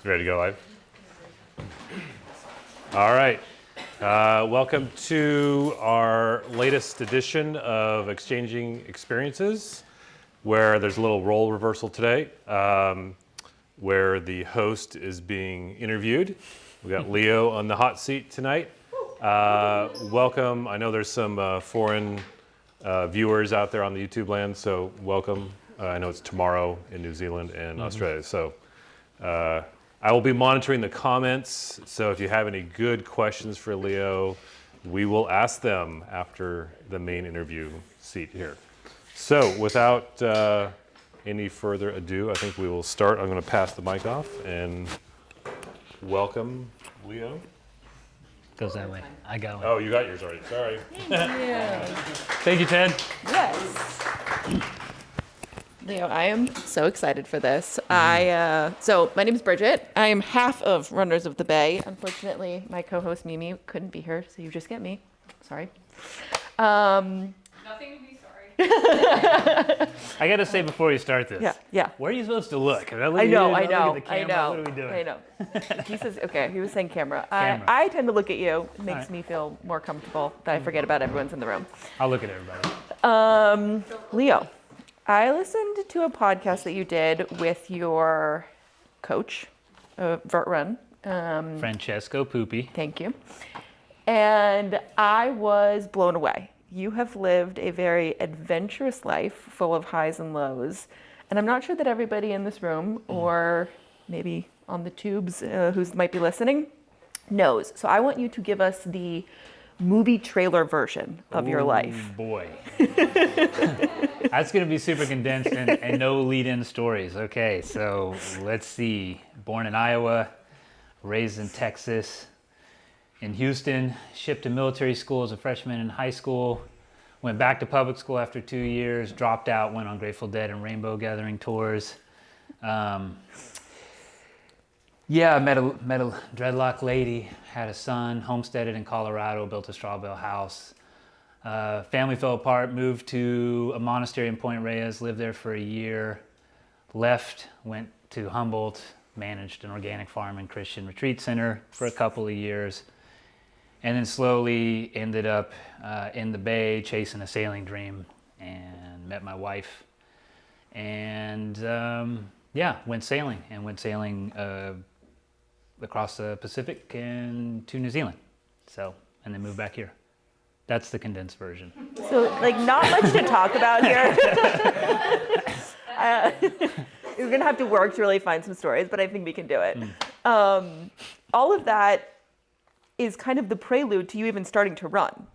Ready to go live? All right. Welcome to our latest edition of Exchanging Experiences, where there's a little role reversal today, where the host is being interviewed. We got Leo on the hot seat tonight. Welcome. I know there's some foreign viewers out there on the YouTube land, so welcome. I know it's tomorrow in New Zealand and Australia, so I will be monitoring the comments, so if you have any good questions for Leo, we will ask them after the main interview seat here. So without any further ado, I think we will start. I'm going to pass the mic off and welcome Leo. Goes that way. I got one. Oh, you got yours already. Sorry. Thank you, Ted. Yes. Leo, I am so excited for this. So my name is Brigitte. I am half of Runners of the Bay. Unfortunately, my co-host Mimi couldn't be here, so you just get me. Sorry. Nothing to be sorry. I got to say before you start this. Yeah. Where are you supposed to look? I know. Look at the camera. What are we doing? I know. He says, okay, he was saying camera. Camera. I tend to look at you. It makes right. me feel more comfortable that I forget about everyone's in the room. I'll look at everybody. Leo, I listened to a podcast that you did with your coach, Vert Run. Francesco Pupi. Thank you. And I was blown away. You have lived a very adventurous life full of highs and lows. And I'm not sure that everybody in this room or maybe on the tubes who might be listening knows. So I want you to give us the movie trailer version of your life. Boy. That's going to be super condensed and no lead-in stories. Okay, so let's see. Born in Iowa, raised in Texas, in Houston, shipped to military school as a freshman in high school, went back to public school after 2 years, dropped out, went on Grateful Dead and Rainbow Gathering tours. Yeah, I met a dreadlock lady, had a son, homesteaded in Colorado, built a straw bale house. Family fell apart, moved to a monastery in Point Reyes, lived there for a year, left, went to Humboldt, managed an organic farm and Christian retreat center for a couple of years, and then slowly ended up in the Bay chasing a sailing dream and met my wife. And went sailing across the Pacific and to New Zealand. So, and then moved back here. That's the condensed version. So, not much to talk about here. You're going to have to work to really find some stories, but I think we can do it. All of that is kind of the prelude to you even starting to run.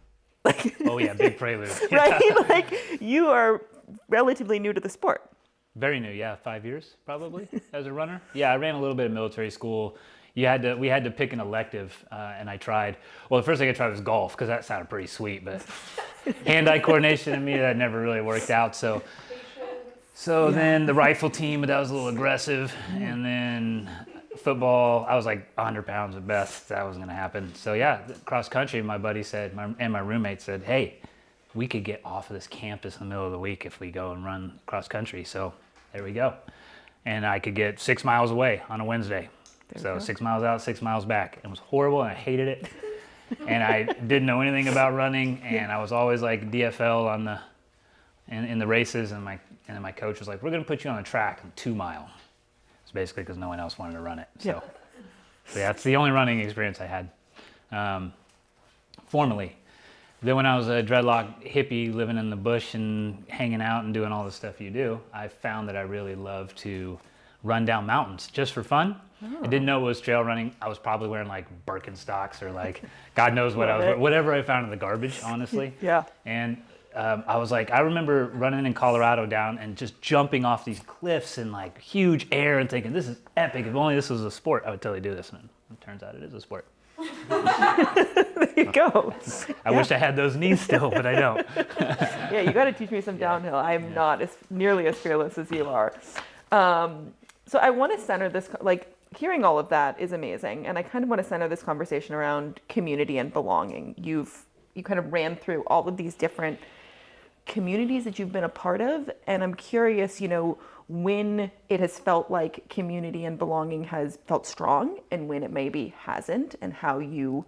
Oh yeah, big prelude. Right? You are relatively new to the sport. Very new, yeah, 5 years probably as a runner. Yeah, I ran a little bit of military school. We had to pick an elective, and I tried. Well, the first thing I tried was golf because that sounded pretty sweet, but hand-eye coordination in me that never really worked out. So then the rifle team, but that was a little aggressive, and then football. I was like 100 pounds at best. That wasn't gonna happen. So yeah, cross country. My buddy said, and my roommate said, "Hey, we could get off of this campus in the middle of the week if we go and run cross country." So there we go, and I could get 6 miles away on a Wednesday. So 6 miles out, 6 miles back. It was horrible and I hated it. And I didn't know anything about running, and I was always like DFL in the races, and then my coach was like, "We're gonna put you on a track in 2 mile." It's basically because no one else wanted to run it. So yeah, it's the only running experience I had formally. Then when I was a dreadlock hippie living in the bush and hanging out and doing all the stuff you do, I found that I really love to run down mountains just for fun. I didn't know it was trail running. I was probably wearing Birkenstocks or God knows what whatever I found in the garbage, honestly. Yeah. And I remember running in Colorado down and just jumping off these cliffs in huge air and thinking, this is epic. If only this was a sport, I would totally do this. And it turns out it is a sport. There you go. I wish I had those knees still, but I don't. Yeah, you got to teach me some downhill. I'm not nearly as fearless as you are. So I want to center this, hearing all of that is amazing. And I kind of want to center this conversation around community and belonging. You kind of ran through all of these different communities that you've been a part of. And I'm curious, when it has felt like community and belonging has felt strong and when it maybe hasn't, and how you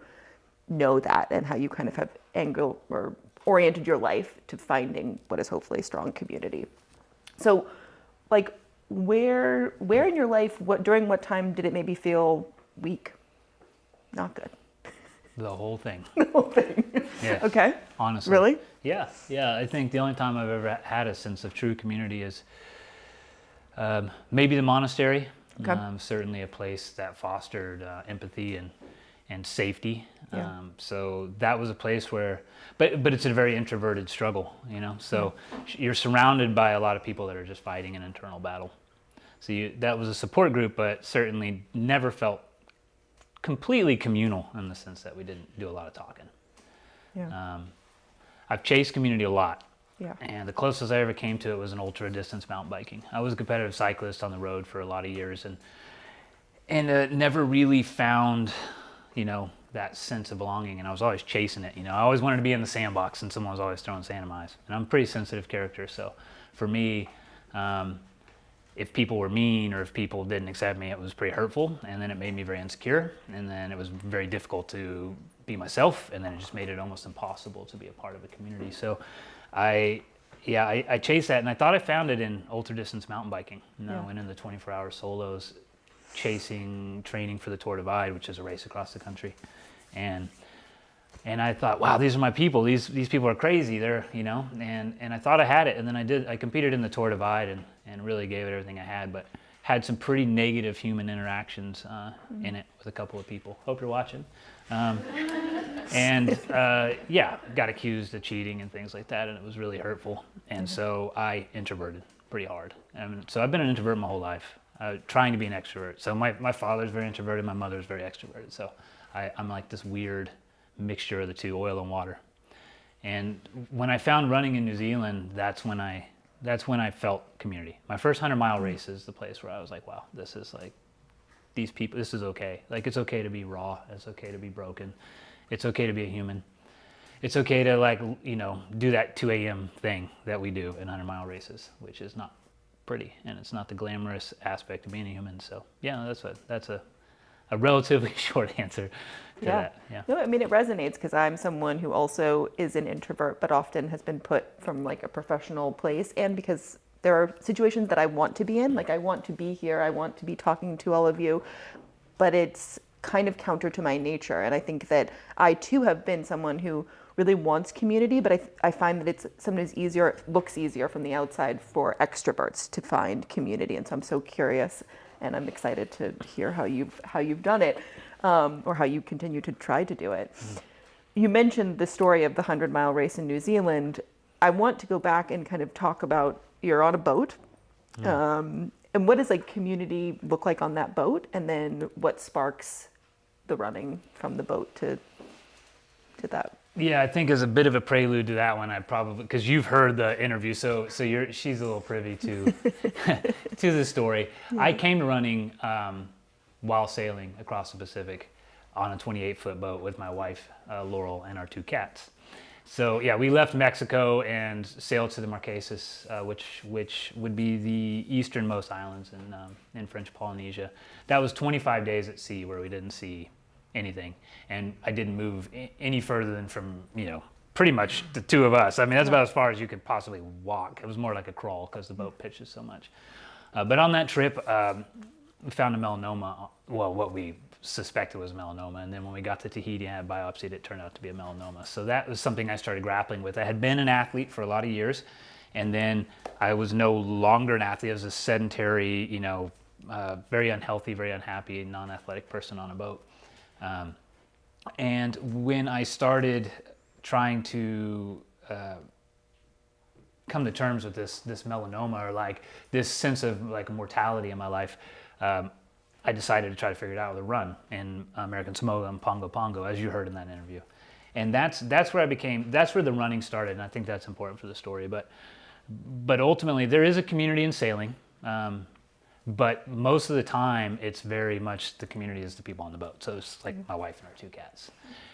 know that and how you kind of have angled or oriented your life to finding what is hopefully a strong community. So like where in your life, during what time did it maybe feel weak? Not good. The whole thing. The whole thing. Yeah. Okay. Honestly. Really? Yeah. I think the only time I've ever had a sense of true community is maybe the monastery. Okay. Certainly a place that fostered empathy and safety. Yeah. So that was a place where, but it's a very introverted struggle, So you're surrounded by a lot of people that are just fighting an internal battle. So that was a support group, but certainly never felt completely communal in the sense that we didn't do a lot of talking. Yeah. I've chased community a lot. Yeah. And the closest I ever came to it was an ultra distance mountain biking. I was a competitive cyclist on the road for a lot of years and never really found, that sense of belonging. And I was always chasing it. I always wanted to be in the sandbox and someone was always throwing sand in my eyes. And I'm a pretty sensitive character. So for me, if people were mean or if people didn't accept me, it was pretty hurtful. And then it made me very insecure. And then it was very difficult to be myself. And then it just made it almost impossible to be a part of a community. So I chased that, and I thought I found it in ultra distance mountain biking. I went in the 24-hour solos, training for the Tour Divide, which is a race across the country, and I thought, wow, these are my people. These people are crazy. They're and I thought I had it, and then I competed in the Tour Divide and really gave it everything I had, but had some pretty negative human interactions in it with a couple of people. Hope you're watching. Got accused of cheating and things like that, and it was really hurtful. And so I introverted pretty hard. And so I've been an introvert my whole life, trying to be an extrovert. So my father's very introverted, my mother's very extroverted. So I'm like this weird mixture of the two, oil and water. And when I found running in New Zealand, that's when I felt community. My first 100-mile race is the place where I was like, wow, this is like, these people, this is okay. Like, it's okay to be raw. It's okay to be broken. It's okay to be a human. It's okay to do that 2 a.m. thing that we do in 100-mile races, which is not pretty, and it's not the glamorous aspect of being a human. So yeah, that's a relatively short answer to that. Yeah. No, I mean, it resonates because I'm someone who also is an introvert, but often has been put from like a professional place, and because there are situations that I want to be in, like I want to be here, I want to be talking to all of you, but it's kind of counter to my nature. And I think that I too have been someone who really wants community, but I find that it's sometimes easier, it looks easier from the outside for extroverts to find community. And so I'm so curious, and I'm excited to hear how you've done it, or how you continue to try to do it. You mentioned the story of the 100-mile race in New Zealand. I want to go back and kind of talk about, you're on a boat. And what does like community look like on that boat? And then what sparks the running from the boat to that? Yeah, I think as a bit of a prelude to that one, I probably, because you've heard the interview, so she's a little privy to to the story. I came to running while sailing across the Pacific on a 28-foot boat with my wife, Laurel, and our 2 cats. So yeah, we left Mexico and sailed to the Marquesas, which would be the easternmost islands in French Polynesia. That was 25 days at sea where we didn't see anything, and I didn't move any further than from pretty much the 2 of us. I mean, that's about as far as you could possibly walk. It was more like a crawl because the boat pitches so much. But on that trip, we found a melanoma. Well, what we suspected was melanoma, and then when we got to Tahiti and had biopsied, it turned out to be a melanoma. So that was something I started grappling with. I had been an athlete for a lot of years, and then I was no longer an athlete. I was a sedentary, very unhealthy, very unhappy, non-athletic person on a boat. And when I started trying to come to terms with this melanoma, or like this sense of like mortality in my life, I decided to try to figure it out with a run in American Samoa and Pongo Pongo, as you heard in that interview. And that's where the running started, and I think that's important for the story. But ultimately, there is a community in sailing, But most of the time, it's very much the community is the people on the boat. So it's like my wife and our 2 cats.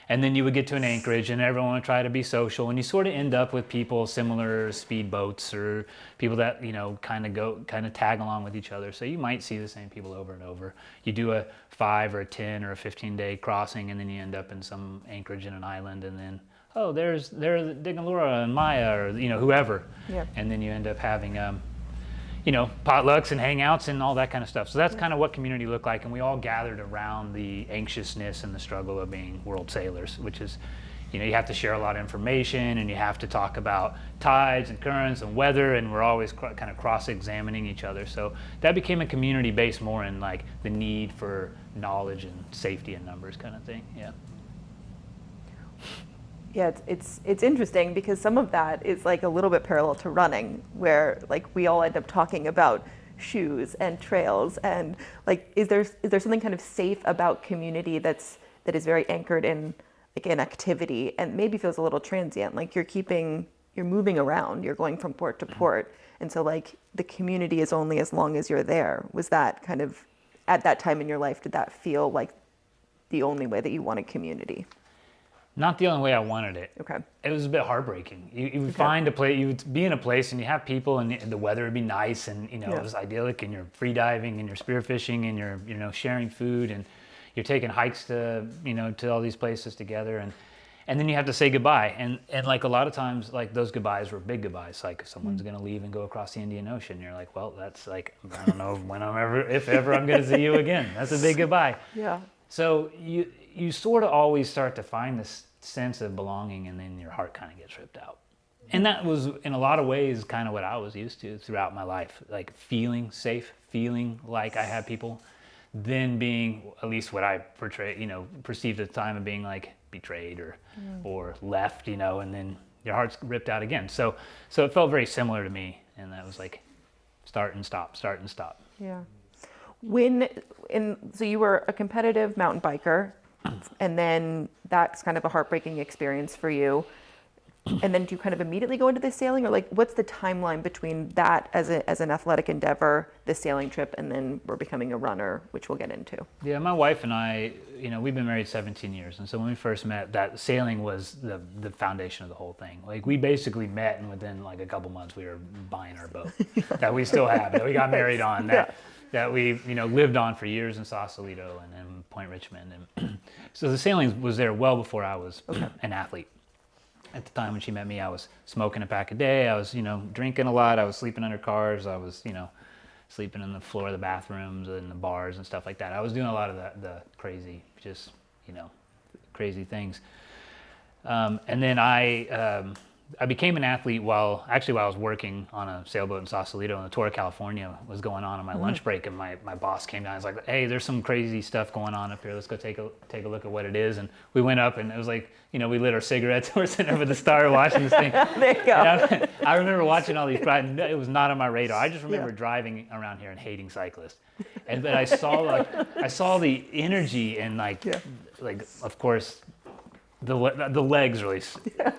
And then you would get to an anchorage and everyone would try to be social. And you sort of end up with people similar speedboats or people that, kind of tag along with each other. So you might see the same people over and over. You do a 5 or a 10 or a 15-day crossing and then you end up in some anchorage in an island and then, oh, there's Dignalura and Maya or, whoever. Yeah. And then you end up having, potlucks and hangouts and all that kind of stuff. So that's kind of what community looked like. And we all gathered around the anxiousness and the struggle of being world sailors, which is, you have to share a lot of information and you have to talk about tides and currents and weather. And we're always kind of cross-examining each other. So that became a community based more in like the need for knowledge and safety in numbers kind of thing. Yeah. Yeah, it's interesting because some of that is like a little bit parallel to running, where like we all end up talking about shoes and trails and like is there something kind of safe about community that is very anchored in like an activity and maybe feels a little transient, like you're moving around, you're going from port to port, and so like the community is only as long as you're there. Was that kind of at that time in your life, did that feel like the only way that you wanted community? Not the only way I wanted it. Okay. It was a bit heartbreaking. You would find a place, you would be in a place and you have people and the weather would be nice and, it was idyllic and you're free diving and you're spearfishing and you're, sharing food and you're taking hikes to, to all these places together and then you have to say goodbye. And like a lot of times, like those goodbyes were big goodbyes. Like if someone's going to leave and go across the Indian Ocean, you're like, well, that's like, I don't know if ever I'm going to see you again. That's a big goodbye. Yeah. So you sort of always start to find this sense of belonging and then your heart kind of gets ripped out. And that was in a lot of ways kind of what I was used to throughout my life, like feeling safe, feeling like I had people, then being at least what I perceived at the time of being like betrayed or left, and then your heart's ripped out again. So it felt very similar to me, and that was like start and stop. Yeah. So you were a competitive mountain biker, and then that's kind of a heartbreaking experience for you. And then do you kind of immediately go into the sailing, or like what's the timeline between that as an athletic endeavor, the sailing trip, and then we're becoming a runner, which we'll get into? Yeah, my wife and I, we've been married 17 years, and so when we first met, that sailing was the foundation of the whole thing. Like we basically met, and within like a couple months, we were buying our boat that we still have, that we got married on, that we lived on for years in Sausalito and then Point Richmond, and so the sailing was there well before I was an athlete. At the time when she met me, I was smoking a pack a day. I was, drinking a lot. I was sleeping under cars. I was, sleeping on the floor of the bathrooms and the bars and stuff like that. I was doing a lot of the crazy, just, crazy things. And then I became an athlete while I was working on a sailboat in Sausalito, and the Tour of California was going on my lunch break, and my boss came down and was like, hey, there's some crazy stuff going on up here. Let's go take a look at what it is. And we went up, and it was like, we lit our cigarettes. We're sitting over the star watching this thing. There you go. I remember watching all these, it was not on my radar. I just remember driving around here and hating cyclists. But I saw the energy and like of course, the legs really.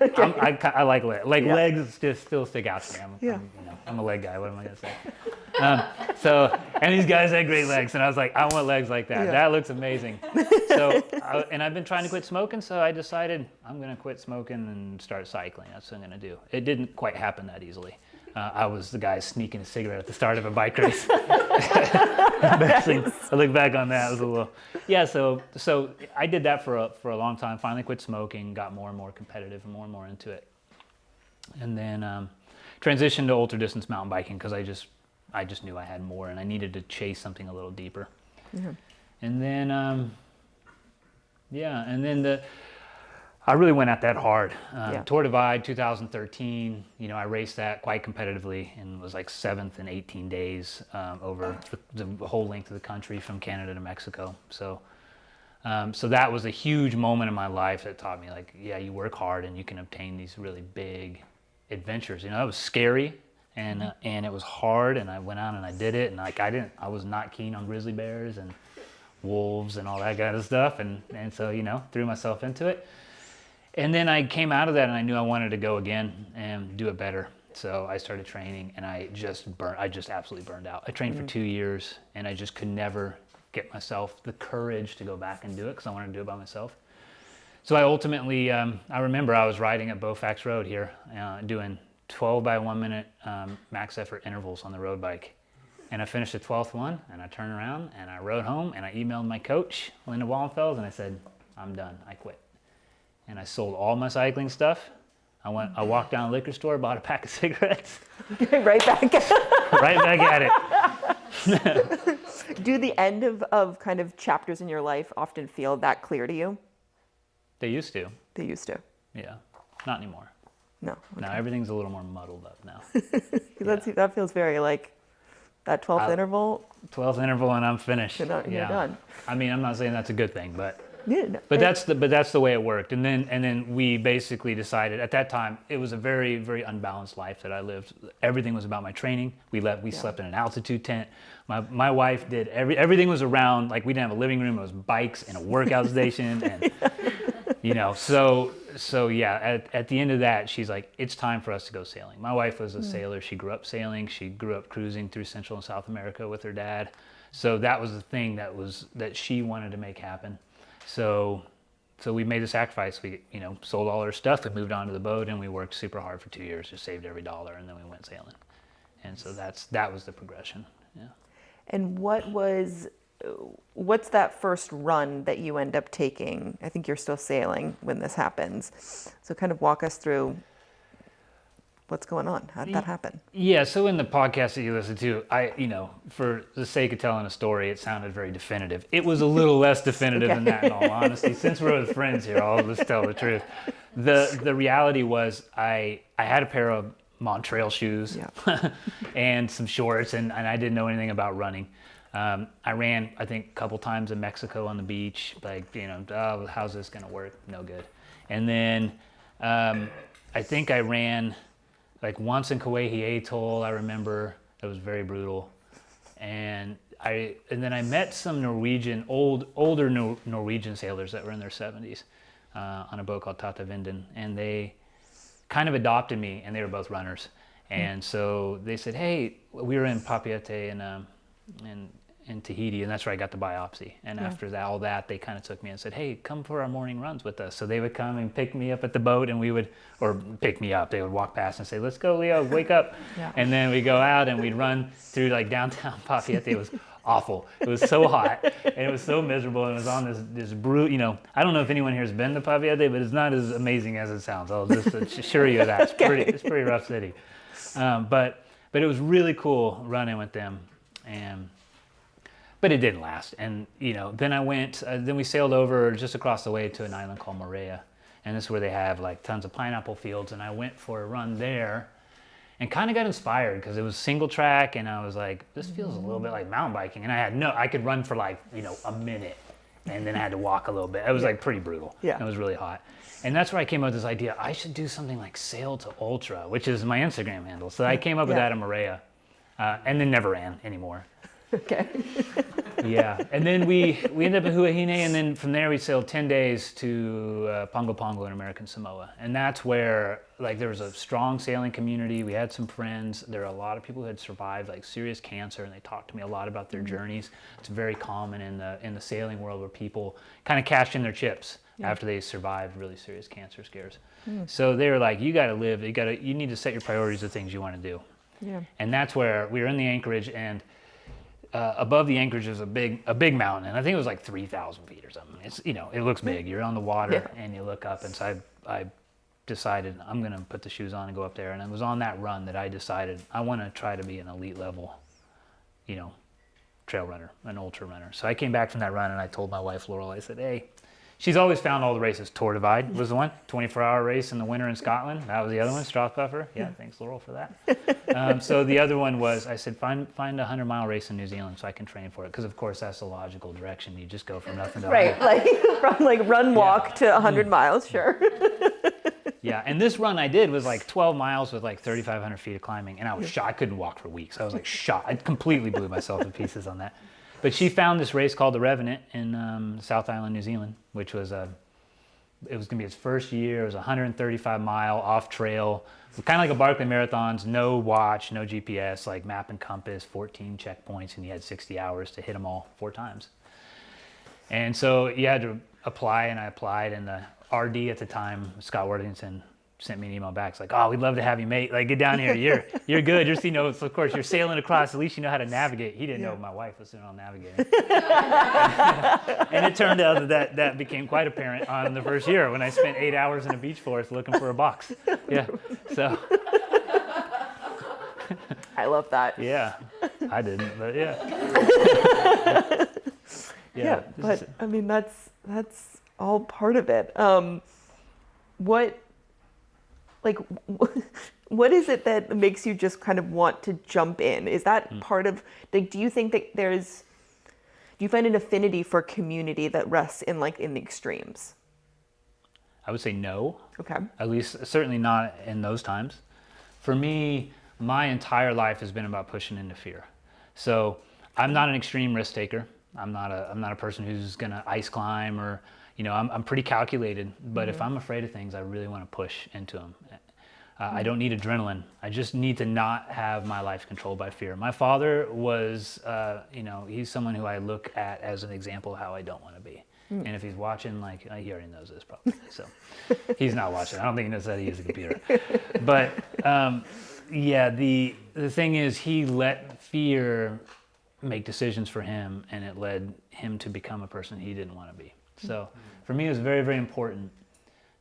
Okay. I like legs. Legs just still stick out to me. I'm a leg guy. What am I gonna say? And these guys had great legs, and I was like, I want legs like that. Yeah. That looks amazing. And I've been trying to quit smoking, so I decided I'm gonna quit smoking and start cycling. That's what I'm gonna do. It didn't quite happen that easily. I was the guy sneaking a cigarette at the start of a bike race. I look back on that, it was a little, so I did that for a long time, finally quit smoking, got more and more competitive and more into it. And then transitioned to ultra distance mountain biking because I just knew I had more and I needed to chase something a little deeper. Mm-hmm. And then, I really went at that hard. Tour Divide 2013, I raced that quite competitively and was like 7th in 18 days over the whole length of the country from Canada to Mexico. So that was a huge moment in my life that taught me like, you work hard and you can obtain these really big adventures. It was scary and it was hard, and I went out and I did it, and like I was not keen on grizzly bears and wolves and all that kind of stuff, and so threw myself into it. And then I came out of that and I knew I wanted to go again and do it better. So I started training, and I just absolutely burned out. I trained for 2 years, and I just could never get myself the courage to go back and do it because I wanted to do it by myself. So I ultimately, I remember I was riding at Beaufax Road here, doing 12 by 1 minute max effort intervals on the road bike. And I finished the 12th one, and I turned around, and I rode home, and I emailed my coach, Linda Wallenfels, and I said, I'm done, I quit. And I sold all my cycling stuff. I walked down a liquor store, bought a pack of cigarettes. Right back. Right back at it. Do the end of kind of chapters in your life often feel that clear to you? They used to. They used to. Yeah, not anymore. No. Okay. Now everything's a little more muddled up now. That feels very like that 12th interval. 12th interval and I'm finished. You're done. I mean, I'm not saying that's a good thing, but Yeah, no, that's the way it worked. And then we basically decided at that time it was a very, very unbalanced life that I lived. Everything was about my training. We slept in an altitude tent. My wife did everything was around, like we didn't have a living room. It was bikes and a workout station and so yeah, at the end of that, she's like, it's time for us to go sailing. My wife was a sailor. She grew up sailing. She grew up cruising through Central and South America with her dad. So that was the thing that she wanted to make happen. So we made the sacrifice. We, sold all our stuff. We moved onto the boat and we worked super hard for 2 years, just saved every dollar, and then we went sailing. And so that was the progression. Yeah. And what's that first run that you end up taking? I think you're still sailing when this happens. So kind of walk us through what's going on. How did that happen? Yeah, so in the podcast that you listened to, for the sake of telling a story, it sounded very definitive. It was a little less definitive than that, in all honesty. Since we're with friends here, I'll just tell the truth. The reality was I had a pair of Montreal shoes and some shorts, and I didn't know anything about running. I ran, I think, a couple times in Mexico on the beach, how's this going to work? No good. And then I think I ran like once in Kauai Atoll, I remember. It was very brutal. And then I met some older Norwegian sailors that were in their 70s on a boat called Tata Vinden, and they kind of adopted me, and they were both runners. And so they said, hey, we were in Papeete in Tahiti, and that's where I got the biopsy. And after that, all that, they kind of took me and said, hey, come for our morning runs with us. So they would come and pick me up at the boat, and pick me up. They would walk past and say, let's go, Leo, wake up. And then we'd go out and we'd run through like downtown Papeete. It was awful. It was so hot and it was so miserable. And it was on this brute, I don't know if anyone here has been to Papeete, but it's not as amazing as it sounds. I'll just assure you of that. It's pretty rough city. But it was really cool running with them. But it didn't last. And, then we sailed over just across the way to an island called Moorea. And this is where they have like tons of pineapple fields. And I went for a run there and kind of got inspired because it was single track. And I was like, this feels a little bit like mountain biking. And I could run for like, a minute and then I had to walk a little bit. It was like pretty brutal. Yeah. It was really hot. And that's where I came up with this idea. I should do something like Sail to Ultra, which is my Instagram handle. So I came up with that in Moorea and then never ran anymore. Okay. Yeah, and then we ended up in Huahine, and then from there we sailed 10 days to Pongo Pongo in American Samoa. And that's where there was a strong sailing community. We had some friends. There were a lot of people who had survived serious cancer, and they talked to me a lot about their journeys. It's very common in the sailing world where people kind of cash in their chips after they survived really serious cancer scares. So they were like, you got to live. You need to set your priorities of things you want to do. Yeah. And that's where we were in the anchorage, and above the anchorage is a big mountain, and I think it was like 3,000 feet or something. It's it looks big. You're on the water and you look up, and so I decided I'm gonna put the shoes on and go up there. And it was on that run that I decided I want to try to be an elite level, trail runner, an ultra runner. So I came back from that run and I told my wife Laurel, I said, hey. She's always found all the races. Tour Divide was the one, 24-hour race in the winter in Scotland. That was the other one, Strathbuffer. Yeah, thanks Laurel for that. So the other one was, I said, find a 100-mile race in New Zealand so I can train for it. Because of course that's the logical direction. You just go from nothing to 100. Right, from run, walk to 100 miles, sure. Yeah, and this run I did was 12 miles with 3,500 feet of climbing. And I was shot. I couldn't walk for weeks. I was shot. I completely blew myself to pieces on that. But she found this race called the Revenant in South Island, New Zealand, which was It was going to be his first year. It was 135-mile off trail, kind of like a Barkley Marathons, no watch, no GPS, like map and compass, 14 checkpoints, and he had 60 hours to hit them all 4 times. And so you had to apply, and I applied, and the RD at the time, Scott Worthington, sent me an email back. It's like, oh, we'd love to have you, mate. Like, get down here. You're good. You're, of course, you're sailing across. At least you know how to navigate. He didn't know my wife was doing all navigating. And it turned out that became quite apparent on the first year when I spent 8 hours in a beach forest looking for a box. Yeah. So. I love that. Yeah. I didn't, but yeah. Yeah, but I mean, that's all part of it. What is it that makes you just kind of want to jump in? Is that part of, like, do you think that do you find an affinity for community that rests in the extremes? I would say no. Okay. At least, certainly not in those times. For me, my entire life has been about pushing into fear. So I'm not an extreme risk taker. I'm not a person who's gonna ice climb or, I'm pretty calculated. But if I'm afraid of things, I really want to push into them. I don't need adrenaline. I just need to not have my life controlled by fear. My father was, he's someone who I look at as an example of how I don't want to be. And if he's watching, he already knows this probably. So he's not watching. I don't think he knows how to use a computer. But the thing is, he let fear make decisions for him, and it led him to become a person he didn't want to be. So for me, it was very, very important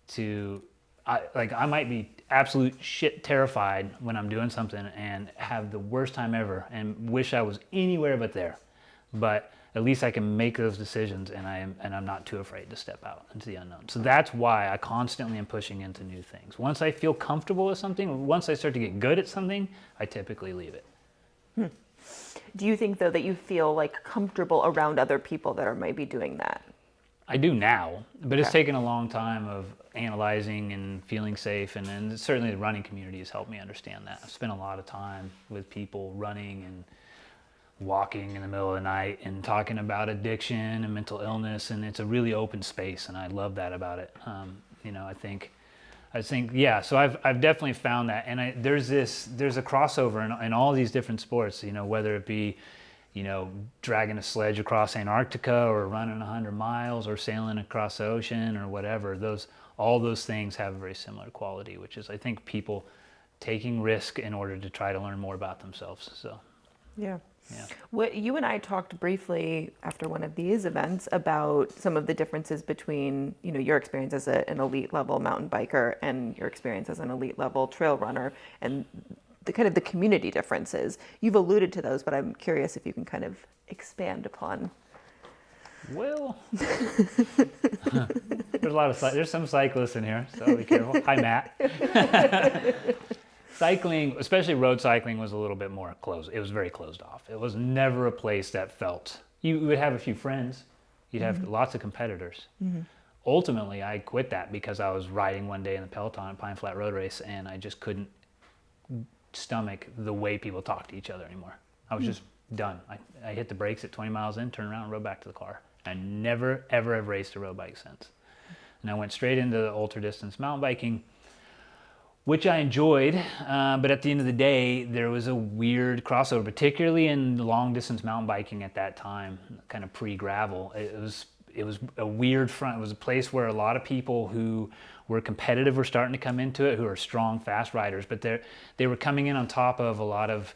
to, I might be absolute shit terrified when I'm doing something and have the worst time ever and wish I was anywhere but there. But at least I can make those decisions, and I'm not too afraid to step out into the unknown. So that's why I constantly am pushing into new things. Once I feel comfortable with something, once I start to get good at something, I typically leave it. Do you think, though, that you feel comfortable around other people that are maybe doing that? I do now, but it's Okay. taken a long time of analyzing and feeling safe, and certainly the running community has helped me understand that. I've spent a lot of time with people running and walking in the middle of the night and talking about addiction and mental illness, and it's a really open space, and I love that about it. I think, yeah. So I've definitely found that, and there's a crossover in all these different sports. Whether it be, dragging a sledge across Antarctica or running 100 miles or sailing across the ocean or whatever. All those things have a very similar quality, which is, I think, people taking risk in order to try to learn more about themselves. So. Yeah. Yeah. What you and I talked briefly after one of these events about some of the differences between, your experience as an elite level mountain biker and your experience as an elite level trail runner, and the kind of the community differences. You've alluded to those, but I'm curious if you can kind of expand upon. Well, there's some cyclists in here, so be careful. Hi, Matt. Cycling, especially road cycling, was a little bit more closed. It was very closed off. It was never a place that felt, you would have a few friends, you'd have lots of competitors. Ultimately, I quit that because I was riding one day in the Peloton at Pine Flat Road Race, and I just couldn't stomach the way people talk to each other anymore. I was just done. I hit the brakes at 20 miles in, turned around, and rode back to the car. I never, ever have raced a road bike since. And I went straight into the ultra distance mountain biking, which I enjoyed, but at the end of the day, there was a weird crossover, particularly in long distance mountain biking at that time, kind of pre-gravel. It was a weird front. It was a place where a lot of people who were competitive were starting to come into it, who are strong, fast riders, but they were coming in on top of a lot of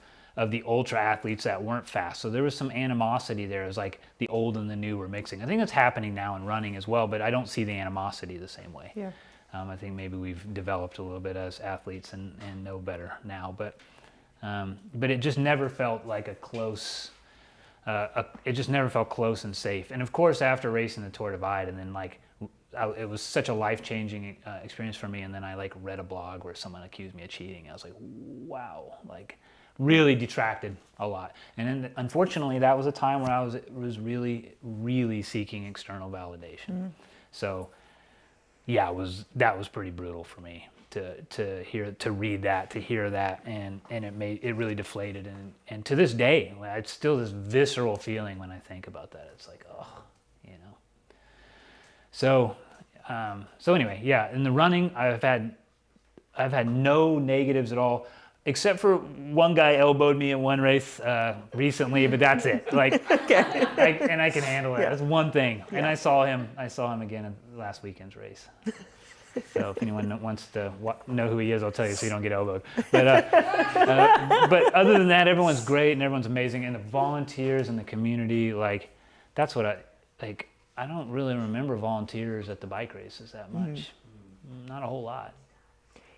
the ultra athletes that weren't fast. So there was some animosity there. It was like the old and the new were mixing. I think that's happening now in running as well, but I don't see the animosity the same way. Yeah. I think maybe we've developed a little bit as athletes and know better now, but it just never felt like a close. It just never felt close and safe. And of course, after racing the Tour Divide, and then it was such a life-changing experience for me. And then I read a blog where someone accused me of cheating. I was like, wow, really detracted a lot. And then unfortunately, that was a time where I was really, really seeking external validation. So. Yeah, that was pretty brutal for me to read that, to hear that, and it really deflated, and to this day, it's still this visceral feeling when I think about that. It's like, oh, So So anyway, yeah, in the running, I've had no negatives at all, except for one guy elbowed me in one race recently, but that's it. Like, and I can handle it. Yeah. That's one thing. And Yeah. I saw him again in last weekend's race. So if anyone wants to know who he is, I'll tell you so you don't get elbowed. But other than that, everyone's great and everyone's amazing. And the volunteers and the community, like, that's what I don't really remember volunteers at the bike races that much. Not a whole lot.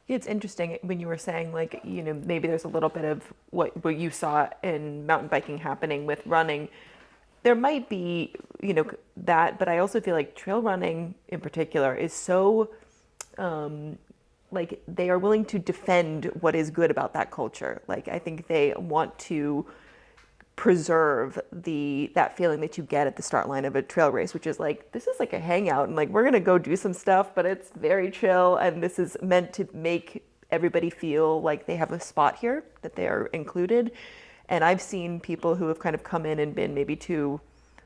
It's interesting when you were saying, like, you know, maybe there's a little bit of what you saw in mountain biking happening with running. There might be, you know, that, but I also feel like trail running in particular is so, like, they are willing to defend what is good about that culture. Like, I think they want to preserve that feeling that you get at the start line of a trail race, which is like, this is like a hangout and like we're gonna go do some stuff, but it's very chill and this is meant to make everybody feel like they have a spot here, that they are included. And I've seen people who have kind of come in and been maybe too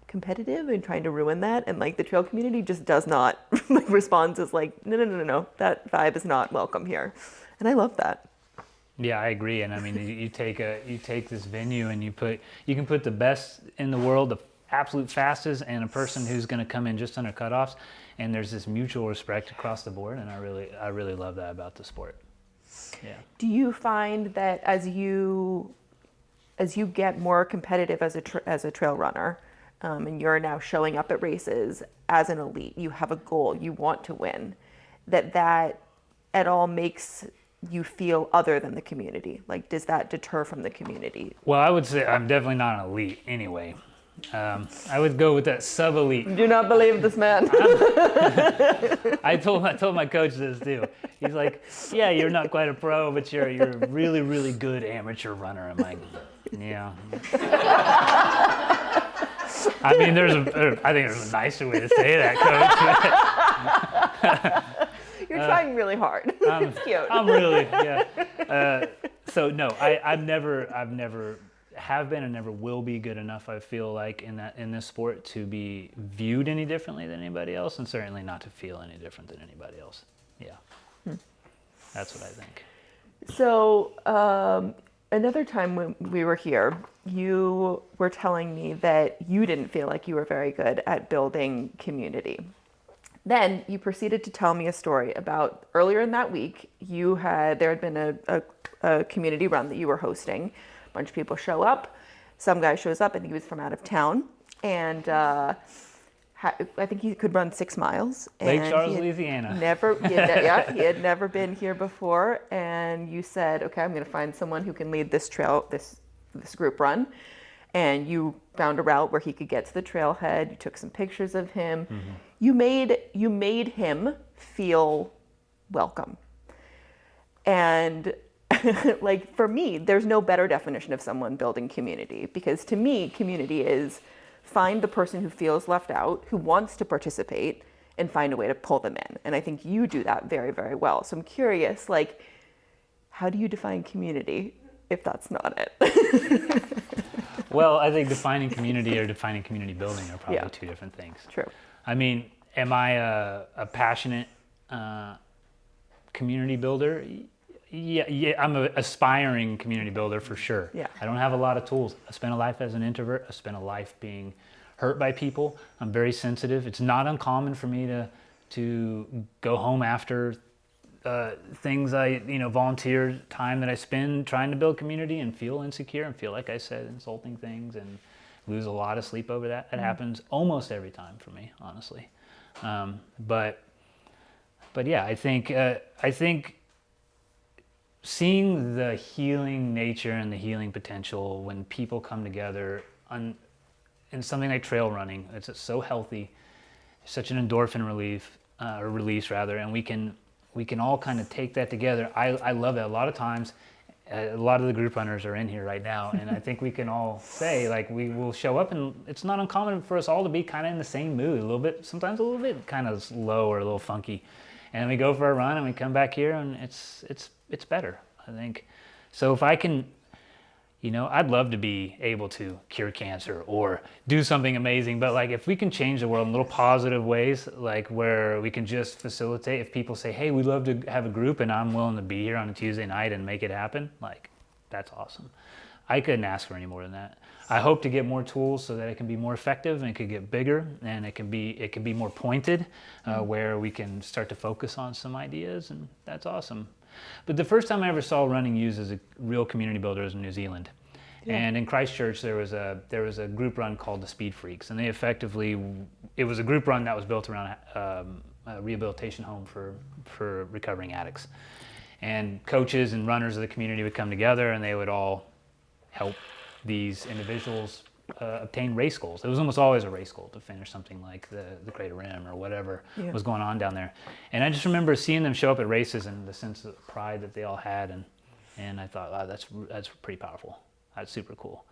competitive and trying to ruin that, and like the trail community just does not like responds as like, no, that vibe is not welcome here. And I love that. Yeah, I agree. And I mean, you take this venue and you can put the best in the world, the absolute fastest, and a person who's going to come in just under cutoffs, and there's this mutual respect across the board. And I really love that about the sport. Yeah. Do you find that as you get more competitive as a trail runner, and you're now showing up at races as an elite, you have a goal, you want to win, that at all makes you feel other than the community? Like, does that deter from the community? Well, I would say I'm definitely not an elite anyway. I would go with that sub-elite. Do not believe this man. I told my coach this too. He's like, yeah, you're not quite a pro, but you're a really, really good amateur runner. I'm like, yeah. I mean, I think there's a nicer way to say that, coach. You're trying really hard. It's cute. I'm really, yeah. So no, I've never have been and never will be good enough, I feel like, in this sport to be viewed any differently than anybody else, and certainly not to feel any different than anybody else. Yeah. That's what I think. So another time when we were here, you were telling me that you didn't feel like you were very good at building community. Then you proceeded to tell me a story about earlier in that week, there had been a community run that you were hosting. A bunch of people show up. Some guy shows up, and he was from out of town. And I think he could run 6 miles. Lake and Charles, he Louisiana. He had never been here before. And you said, okay, I'm going to find someone who can lead this group run. And you found a route where he could get to the trailhead. You took some pictures of him. Mm-hmm. You made him feel welcome. And like, for me, there's no better definition of someone building community, because to me, community is find the person who feels left out, who wants to participate, and find a way to pull them in. And I think you do that very, very well. So I'm curious, like, how do you define community if that's not it? Well, I think defining community or defining community building are probably two different things. True. I mean, am I a passionate community builder? Yeah, I'm an aspiring community builder for sure. Yeah. I don't have a lot of tools. I spent a life as an introvert. I spent a life being hurt by people. I'm very sensitive. It's not uncommon for me to go home after things volunteer time that I spend trying to build community and feel insecure and feel like I said insulting things and lose a lot of sleep over that. That happens almost every time for me, honestly. But yeah, I think seeing the healing nature and the healing potential when people come together in something like trail running, it's so healthy, such an endorphin release, and we can all kind of take that together. I love it. A lot of times, a lot of the group runners are in here right now, and I think we can all say, like, we will show up, and it's not uncommon for us all to be kind of in the same mood, sometimes a little bit kind of low or a little funky, and then we go for a run, and we come back here, and it's better, I think. So if I can, you know, I'd love to be able to cure cancer or do something amazing, but like if we can change the world in little positive ways, like where we can just facilitate, if people say, hey, we'd love to have a group and I'm willing to be here on a Tuesday night and make it happen, like that's awesome. I couldn't ask for any more than that. I hope to get more tools so that it can be more effective and it could get bigger and it can be more pointed, where we can start to focus on some ideas, and that's awesome. But the first time I ever saw running used as a real community builder was in New Zealand. Yeah. And in Christchurch, there was a group run called the Speed Freaks, and it was a group run that was built around a rehabilitation home for recovering addicts. And coaches and runners of the community would come together, and they would all help these individuals obtain race goals. It was almost always a race goal to finish something like the Greater Rim or whatever was going on down there. And I just remember seeing them show up at races and the sense of pride that they all had, and I thought, wow, that's pretty powerful. That's super cool.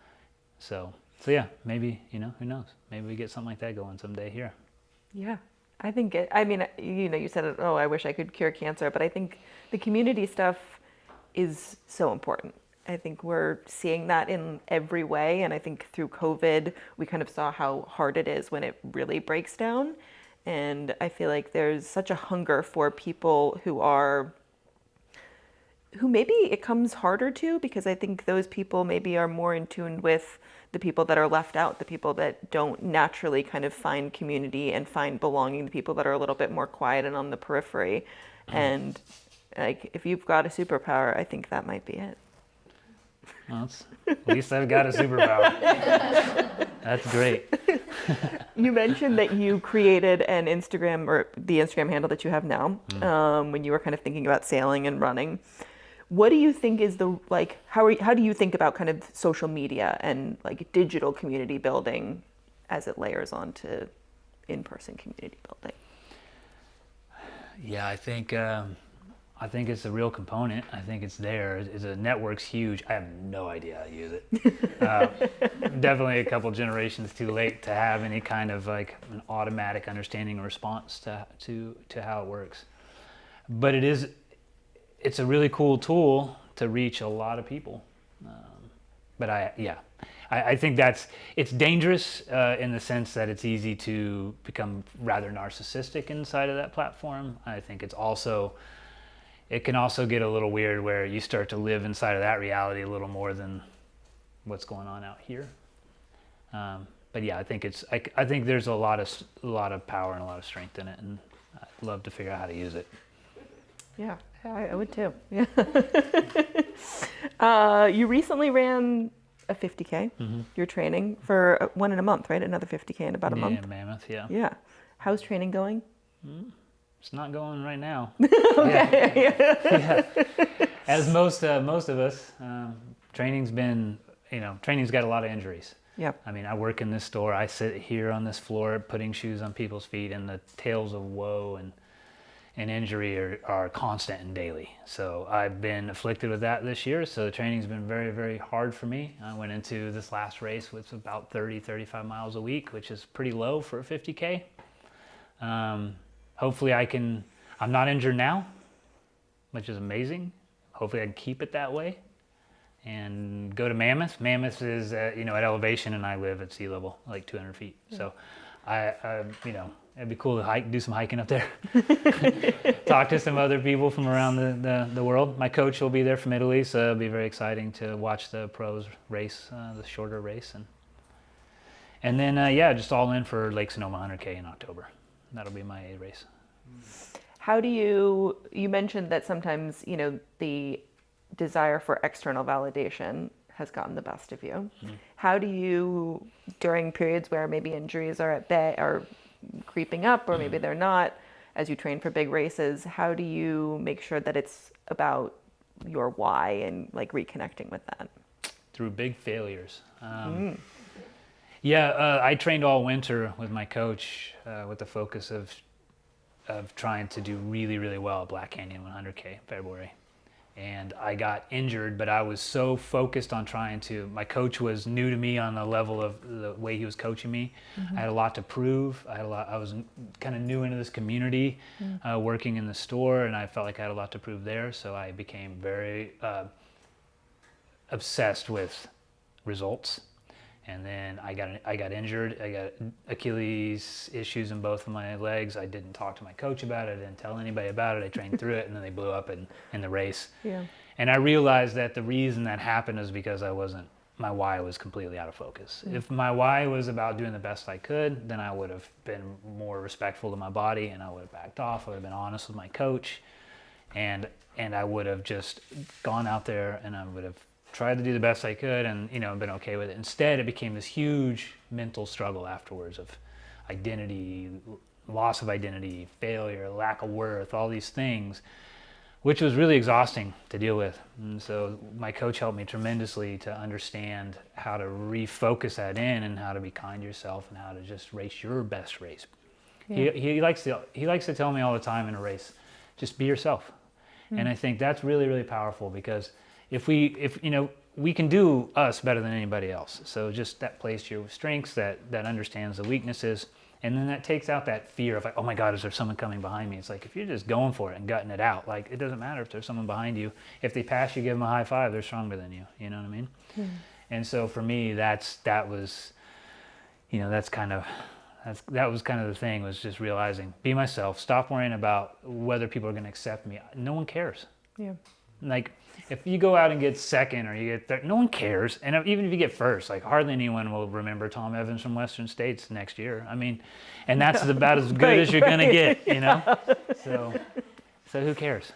So yeah, maybe, you know, who knows? Maybe we get something like that going someday here. Yeah, I think you said, oh, I wish I could cure cancer, but I think the community stuff is so important. I think we're seeing that in every way. And I think through COVID, we kind of saw how hard it is when it really breaks down. And I feel like there's such a hunger for people who maybe it comes harder to, because I think those people maybe are more in tune with the people that are left out, the people that don't naturally kind of find community and find belonging, the people that are a little bit more quiet and on the periphery. And like, if you've got a superpower, I think that might be it. Well, at least I've got a superpower. That's great. You mentioned that you created an Instagram, or the Instagram handle that you have now, when you were kind of thinking about sailing and running. What do you think is how do you think about kind of social media and like digital community building as it layers onto in-person community building? Yeah, I think it's a real component. I think it's there. The network's huge. I have no idea how to use it. Definitely a couple generations too late to have any kind of like an automatic understanding or response to how it works. But it's a really cool tool to reach a lot of people. But I think it's dangerous in the sense that it's easy to become rather narcissistic inside of that platform. I think it can also get a little weird where you start to live inside of that reality a little more than what's going on out here. But yeah, I think there's a lot of power and a lot of strength in it, and I'd love to figure out how to use it. Yeah, I would too. Yeah. You recently ran a 50K. Mm-hmm. You're training for one in a month, right? Another 50K in about a month. Yeah, Mammoth, yeah. Yeah. How's training going? It's not going right now. Okay. Yeah. As most of us, training's got a lot of injuries. Yeah. I mean, I work in this store. I sit here on this floor putting shoes on people's feet, and the tales of woe and injury are constant and daily. So I've been afflicted with that this year. So the training's been very, very hard for me. I went into this last race with about 35 miles a week, which is pretty low for a 50K. Hopefully I'm not injured now, which is amazing. Hopefully I can keep it that way and go to Mammoth. Mammoth is, at elevation, and I live at sea level, like 200 feet. Yeah. So it'd be cool to do some hiking up there. Talk to some other people from around the world. My coach will be there from Italy, so it'll be very exciting to watch the pros race, the shorter race. And then, just all in for Lake Sonoma 100K in October. That'll be my A race. How do you mentioned that sometimes, the desire for external validation has gotten the best of you. Mm-hmm. How do you, during periods where maybe injuries are at bay or creeping up, or maybe they're not, as you train for big races, how do you make sure that it's about your why and like reconnecting with that? Through big failures. I trained all winter with my coach with the focus of trying to do really, really well at Black Canyon 100K February. And I got injured, but I was so focused on my coach was new to me on the level of the way he was coaching me. Mm-hmm. I had a lot to prove. I was kind of new into this community, working in the store, and I felt like I had a lot to prove there. So I became very obsessed with results. And then I got injured. I got Achilles issues in both of my legs. I didn't talk to my coach about it. I didn't tell anybody about it. I trained through it, and then they blew up in the race. Yeah. And I realized that the reason that happened is because my why was completely out of focus. If my why was about doing the best I could, then I would have been more respectful to my body, and I would have backed off. I would have been honest with my coach, and I would have just gone out there and I would have tried to do the best I could and, been okay with it. Instead, it became this huge mental struggle afterwards of identity, loss of identity, failure, lack of worth, all these things, which was really exhausting to deal with. And so my coach helped me tremendously to understand how to refocus that in and how to be kind to yourself and how to just race your best race. Yeah. He likes to tell me all the time in a race, just be yourself. And I think that's really, really powerful, because if we can do us better than anybody else. So just that plays to your strengths, that understands the weaknesses, and then that takes out that fear of like, oh my God, is there someone coming behind me? It's like, if you're just going for it and gutting it out, like, it doesn't matter if there's someone behind you. If they pass you, give them a high five, they're stronger than you. You know what I mean? And so for me, that was kind of the thing, was just realizing, be myself, stop worrying about whether people are going to accept me. No one cares. Yeah. Like, if you go out and get second or you get third, no one cares. And even if you get first, like, hardly anyone will remember Tom Evans from Western States next year. I mean, and that's about as good as you're going to get, So who cares?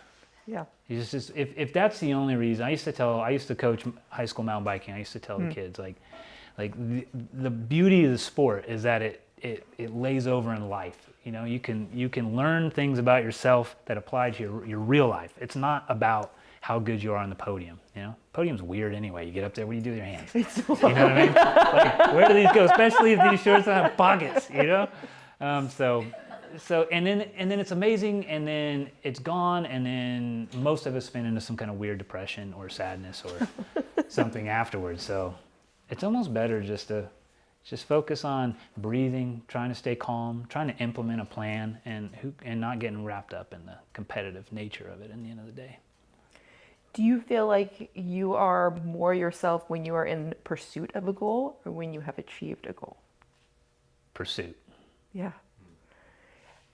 Yeah. You just if that's the only reason. I used to coach high school mountain biking. I used to tell the kids, like the beauty of the sport is that it lays over in life. You can learn things about yourself that apply to your real life. It's not about how good you are on the podium. Podium's weird anyway. You get up there, what do you do with your hands? You know what I mean? Like, where do these go? Especially if these shorts don't have pockets. So and then it's amazing, and then it's gone, and then most of us spin into some kind of weird depression or sadness or something afterwards. So it's almost better just to focus on breathing, trying to stay calm, trying to implement a plan, and not getting wrapped up in the competitive nature of it in the end of the day. Do you feel like you are more yourself when you are in pursuit of a goal or when you have achieved a goal? Pursuit. Yeah.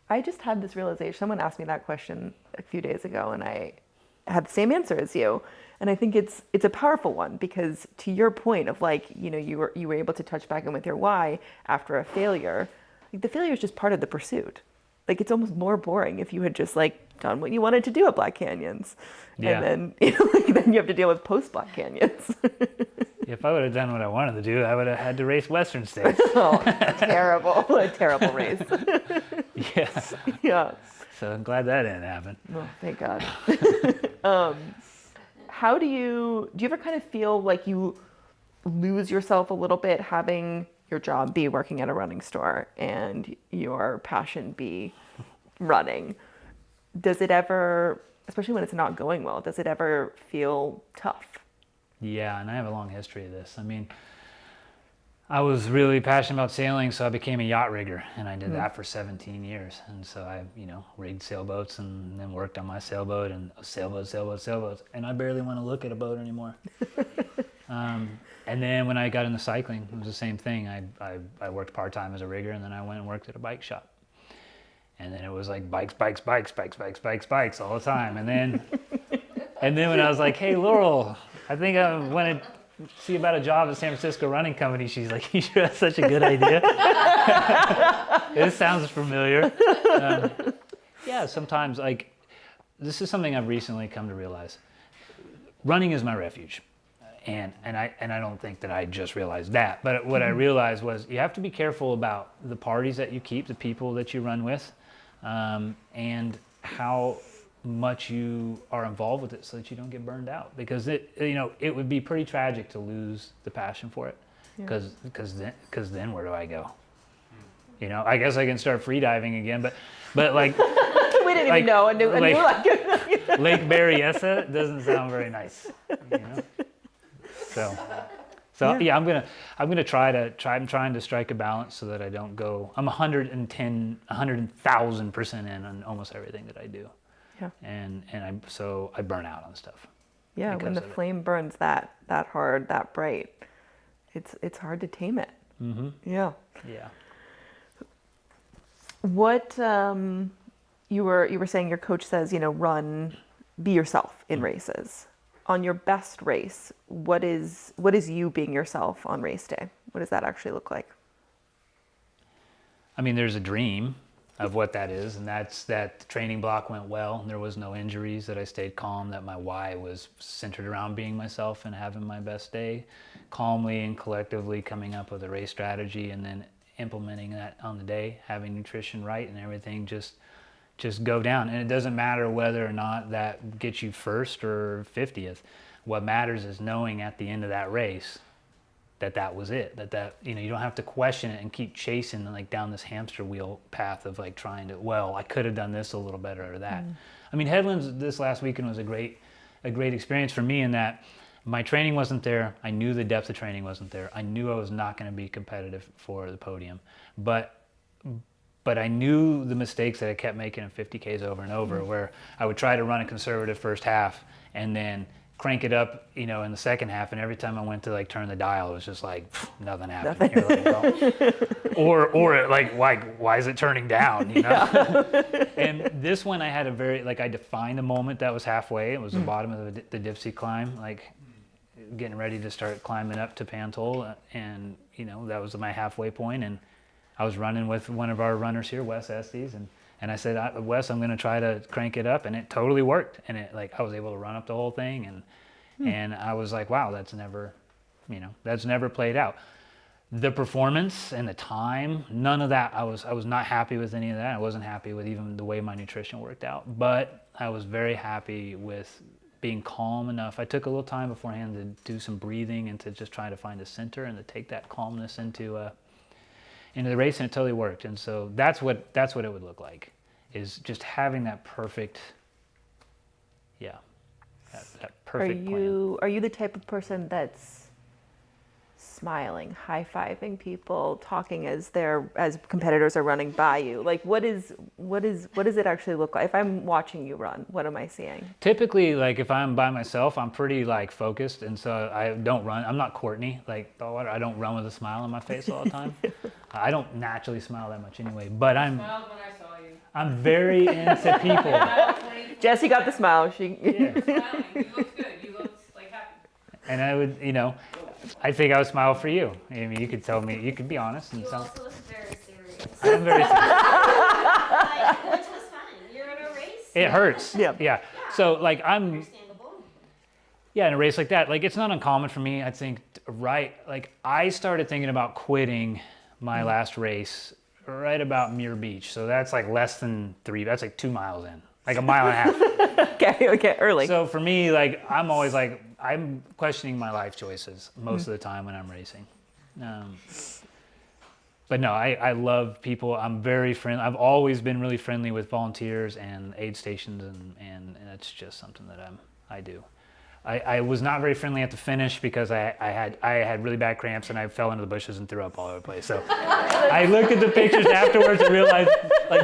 I just had this realization. Someone asked me that question a few days ago, and I had the same answer as you. And I think it's a powerful one, because to your point of like, you were able to touch back in with your why after a failure. Like, the failure is just part of the pursuit. Like, it's almost more boring if you had just like done what you wanted to do at Black Canyons. Yeah. And then, then you have to deal with post Black Canyons. If I would have done what I wanted to do, I would have had to race Western States. Oh, a terrible race. Yeah. Yeah. So I'm glad that didn't happen. Oh, thank God. How do you ever kind of feel like you lose yourself a little bit having your job be working at a running store and your passion be running? Does it ever, especially when it's not going well, does it ever feel tough? Yeah, and I have a long history of this. I mean, I was really passionate about sailing, so I became a yacht rigger, and I did that for 17 years. And so I, rigged sailboats and then worked on my sailboat and sailboats. And I barely want to look at a boat anymore. And then when I got into cycling, it was the same thing. I worked part-time as a rigger, and then I went and worked at a bike shop. And then it was like bikes all the time. And then when I was like, hey, Laurel, I think I want to see about a job at San Francisco Running Company. She's like, you sure that's such a good idea? It sounds familiar. Yeah, sometimes, like, this is something I've recently come to realize. Running is my refuge. And I don't think that I just realized that. But what I realized was you have to be careful about the parties that you keep, the people that you run with, and how much you are involved with it so that you don't get burned out, because it would be pretty tragic to lose the passion for it, because then where do I go? I guess I can start free diving again, but like we didn't even know. Lake Berryessa doesn't sound very nice, So yeah, I'm gonna I'm trying to strike a balance so that I don't go. I'm 110,000% in on almost everything that I do. Yeah. And I burn out on stuff. Yeah, when the flame burns that hard, that bright, it's hard to tame it. Mm-hmm. Yeah. Yeah. What you were saying your coach says, be yourself in races. On your best race, what is you being yourself on race day? What does that actually look like? I mean, there's a dream of what that is, and that's that the training block went well, and there was no injuries, that I stayed calm, that my why was centered around being myself and having my best day, calmly and collectively coming up with a race strategy and then implementing that on the day, having nutrition right and everything just go down. And it doesn't matter whether or not that gets you first or 50th. What matters is knowing at the end of that race that was it, that you don't have to question it and keep chasing like down this hamster wheel path of like trying to, I could have done this a little better or that. I mean, Headlands this last weekend was a great experience for me in that my training wasn't there. I knew the depth of training wasn't there. I knew I was not going to be competitive for the podium, but I knew the mistakes that I kept making in 50Ks over and over, where I would try to run a conservative first half and then crank it up, in the second half, and every time I went to like turn the dial, it was just like nothing happened. You're like, well, or like why is it turning down? And this one I had a very I defined the moment that was halfway. It was the bottom of the Dipsy climb, like getting ready to start climbing up to Pantol, and that was my halfway point, and I was running with one of our runners here, Wes Estes, and I said, Wes, I'm going to try to crank it up, and it totally worked. And it I was able to run up the whole thing, and I was like, wow, that's never played out. The performance and the time, none of that. I was not happy with any of that. I wasn't happy with even the way my nutrition worked out, but I was very happy with being calm enough. I took a little time beforehand to do some breathing and to just try to find a center and to take that calmness into the race, and it totally worked. And so that's what it would look like, is just having that perfect, that perfect plan. Are you the type of person that's smiling, high-fiving people, talking as competitors are running by you? Like, what does it actually look like? If I'm watching you run, what am I seeing? Typically, if I'm by myself, I'm pretty focused, and so I don't run. I'm not Courtney, I don't run with a smile on my face all the time. I don't naturally smile that much anyway, but I smiled when I saw you. I'm very into people. Jessie got the smile. She Yeah. Smiling. You look good. You look happy. And I would, I think I would smile for you. I mean, you could tell me, you could be honest. And You also look very serious. I am very serious. Which was fine. You're in a race. It hurts. Yeah. So I'm, Understandable. in a race like that, it's not uncommon for me, I think, I started thinking about quitting my last race right about Muir Beach. So that's less than 3, that's 2 miles in, a mile and a half. okay, early. So for me, I'm always I'm questioning my life choices most of the time when I'm racing. But no, I love people. I'm very friendly. I've always been really friendly with volunteers and aid stations, and it's just something that I do. I was not very friendly at the finish because I had really bad cramps and I fell into the bushes and threw up all over the place. So I looked at the pictures afterwards and realized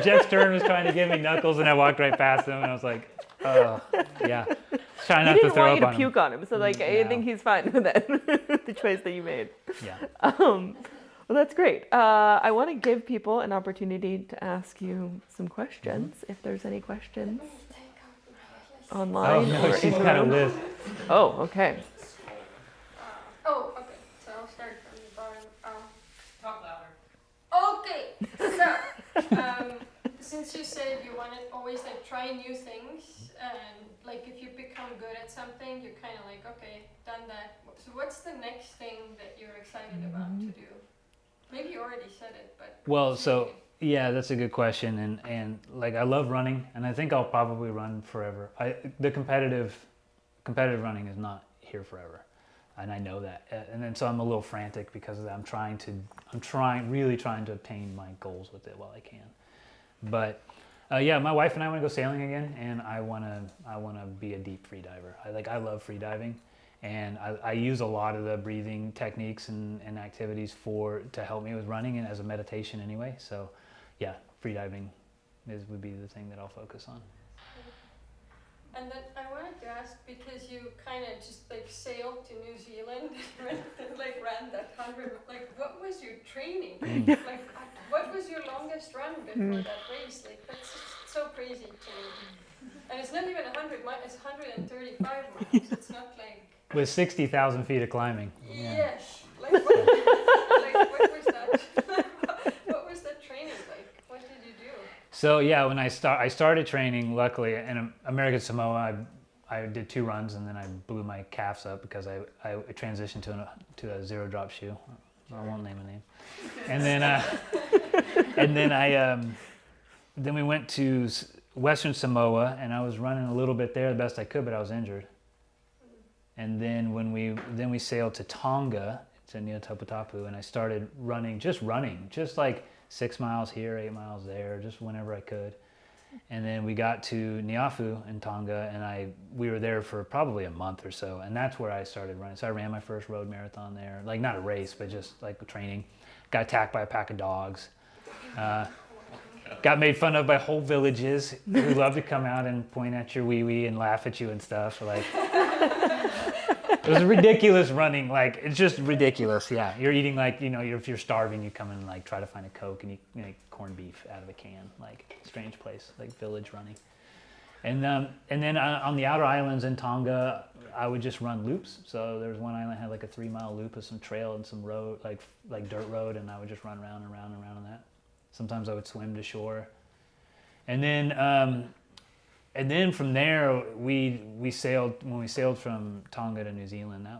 Jeff Stern was trying to give me knuckles, and I walked right past him, and I was like, yeah. Try not He to didn't throw want you up to on him. puke on him, so I think he's fine with it. The choice that you made. Yeah. Well, that's great. I want to give people an opportunity to ask you some questions, if there's any questions online. Oh no, or she's in got a the room. list. Oh, okay. Okay. So I'll start from the bottom. Talk louder. Okay. So, since you said you want to always try new things, and if you become good at something, you're kind of okay, done that. So what's the next thing that you're excited about to do? Maybe you already said it, but. Well, so yeah, that's a good question, and I love running, and I think I'll probably run forever. The competitive running is not here forever, and I know that, and then so I'm a little frantic because of that. I'm really trying to obtain my goals with it while I can. But yeah, my wife and I want to go sailing again, and I want to be a deep free diver. I love free diving, and I use a lot of the breathing techniques and activities to help me with running and as a meditation anyway. So yeah, free diving would be the thing that I'll focus on. And then I wanted to ask, because you kind of just like sailed to New Zealand and like ran that 100, like what was your training? Like what was your longest run before that race? Like that's just so crazy to me. And it's not even 100 miles, it's 135 miles. It's not like, With 60,000 feet of climbing. Yeah. yes, like what was that? What was that training like? What did you do? So yeah, when I started training, luckily in American Samoa, I did 2 runs and then I blew my calves up because I transitioned to a zero drop shoe. I won't name a name. And then then we went to Western Samoa and I was running a little bit there the best I could, but I was injured. And then when we sailed to Tonga, to Niotaputapu, and I started running, just like 6 miles here, 8 miles there, just whenever I could. And then we got to Niafu in Tonga, and we were there for probably a month or so, and that's where I started running. So I ran my first road marathon there, like not a race, but just like training. Got attacked by a pack of dogs. Got made fun of by whole villages who love to come out and point at your wee-wee and laugh at you and stuff. Like, it was ridiculous running. Like, it's just ridiculous. Yeah, you're eating like, if you're starving, you come in and like try to find a Coke and you make corned beef out of a can. Like, strange place, like village running. And then on the outer islands in Tonga, I would just run loops. So there was one island that had like a 3-mile loop with some trail and some road, like dirt road, and I would just run around and around and around on that. Sometimes I would swim to shore. And then from there, we sailed, when we sailed from Tonga to New Zealand, I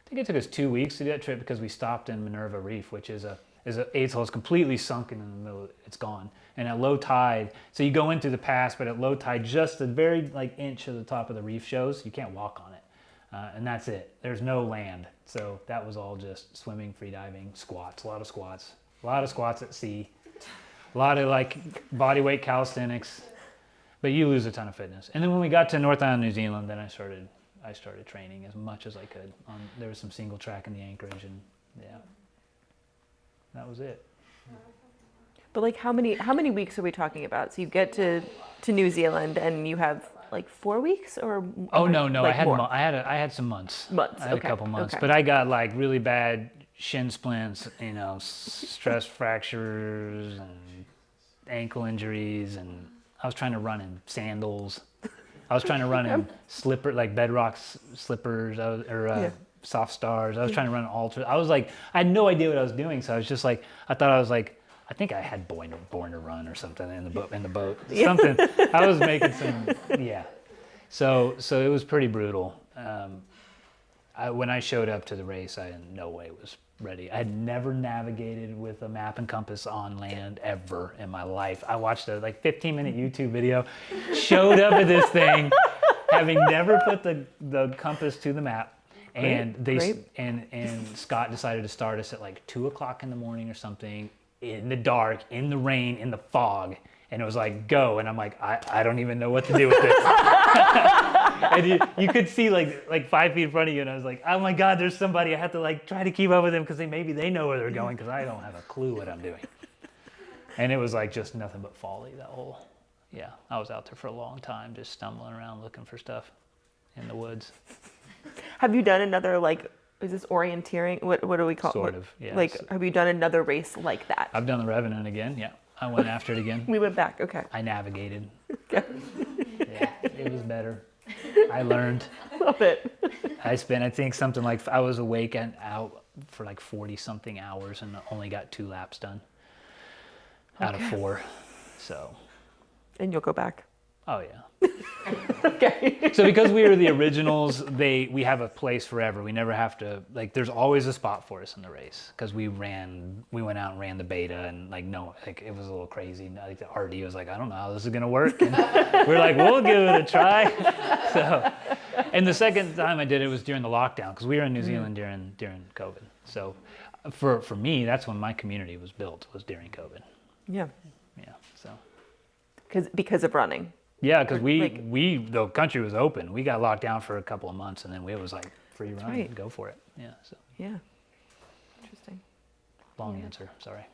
think it took us 2 weeks to do that trip because we stopped in Minerva Reef, which is a atoll. It's completely sunken in the middle, it's gone. And at low tide, so you go in through the pass, but at low tide, just a very inch of the top of the reef shows, you can't walk on it. And that's it. There's no land. So that was all just swimming, free diving, squats, a lot of squats at sea. A lot of body weight calisthenics, but you lose a ton of fitness. And then when we got to North Island, New Zealand, then I started training as much as I could. There was some single track in the Anchorage, and yeah, that was it. But how many weeks are we talking about? So you get to New Zealand and you have 4 weeks or? Oh no, I had some months. Months. I had a couple months, but I got really bad shin splints, stress fractures and ankle injuries, and I was trying to run in sandals. I was trying to run in bedrock slippers soft stars. I was trying to run ultra. I had no idea what I was doing, so I was just I think I had born to run or something in the boat. Something. I was making some, yeah. So it was pretty brutal. When I showed up to the race, I in no way was ready. I had never navigated with a map and compass on land ever in my life. I watched a 15-minute YouTube video, showed up at this thing, having never put the compass to the map, and and Scott decided to start us at 2 o'clock in the morning or something, in the dark, in the rain, in the fog. And it was go, and I'm I don't even know what to do with this. And you could see 5 feet in front of you, and I was oh my God, there's somebody. I have to try to keep up with them because maybe they know where they're going, because I don't have a clue what I'm doing. And it was just nothing but folly, that whole, yeah. I was out there for a long time, just stumbling around looking for stuff in the woods. Have you done another is this orienteering? What do we call it? Sort of, yeah. Have you done another race like that? I've done the Revenant again, yeah. I went after it again. We went back, okay. I navigated. Okay. Yeah, it was better. I learned. Love it. I spent, I think, something I was awake and out for 40-something hours and only got 2 laps done out of 4. So. And you'll go back? Oh, yeah. Okay. So because we were the originals, we have a place forever. We never have to, there's always a spot for us in the race, because we went out and ran the beta, and it was a little crazy. The RD was I don't know how this is gonna work, and we're we'll give it a try. So, and the second time I did it was during the lockdown, because we were in New Zealand during COVID. So for me, that's when my community was built, was during COVID. Yeah. Yeah, so. Because of running. Yeah, because the country was open. We got locked down for a couple of months, and then it was free run, right. Go for it. Yeah. So. Yeah. Interesting. Long answer. Sorry.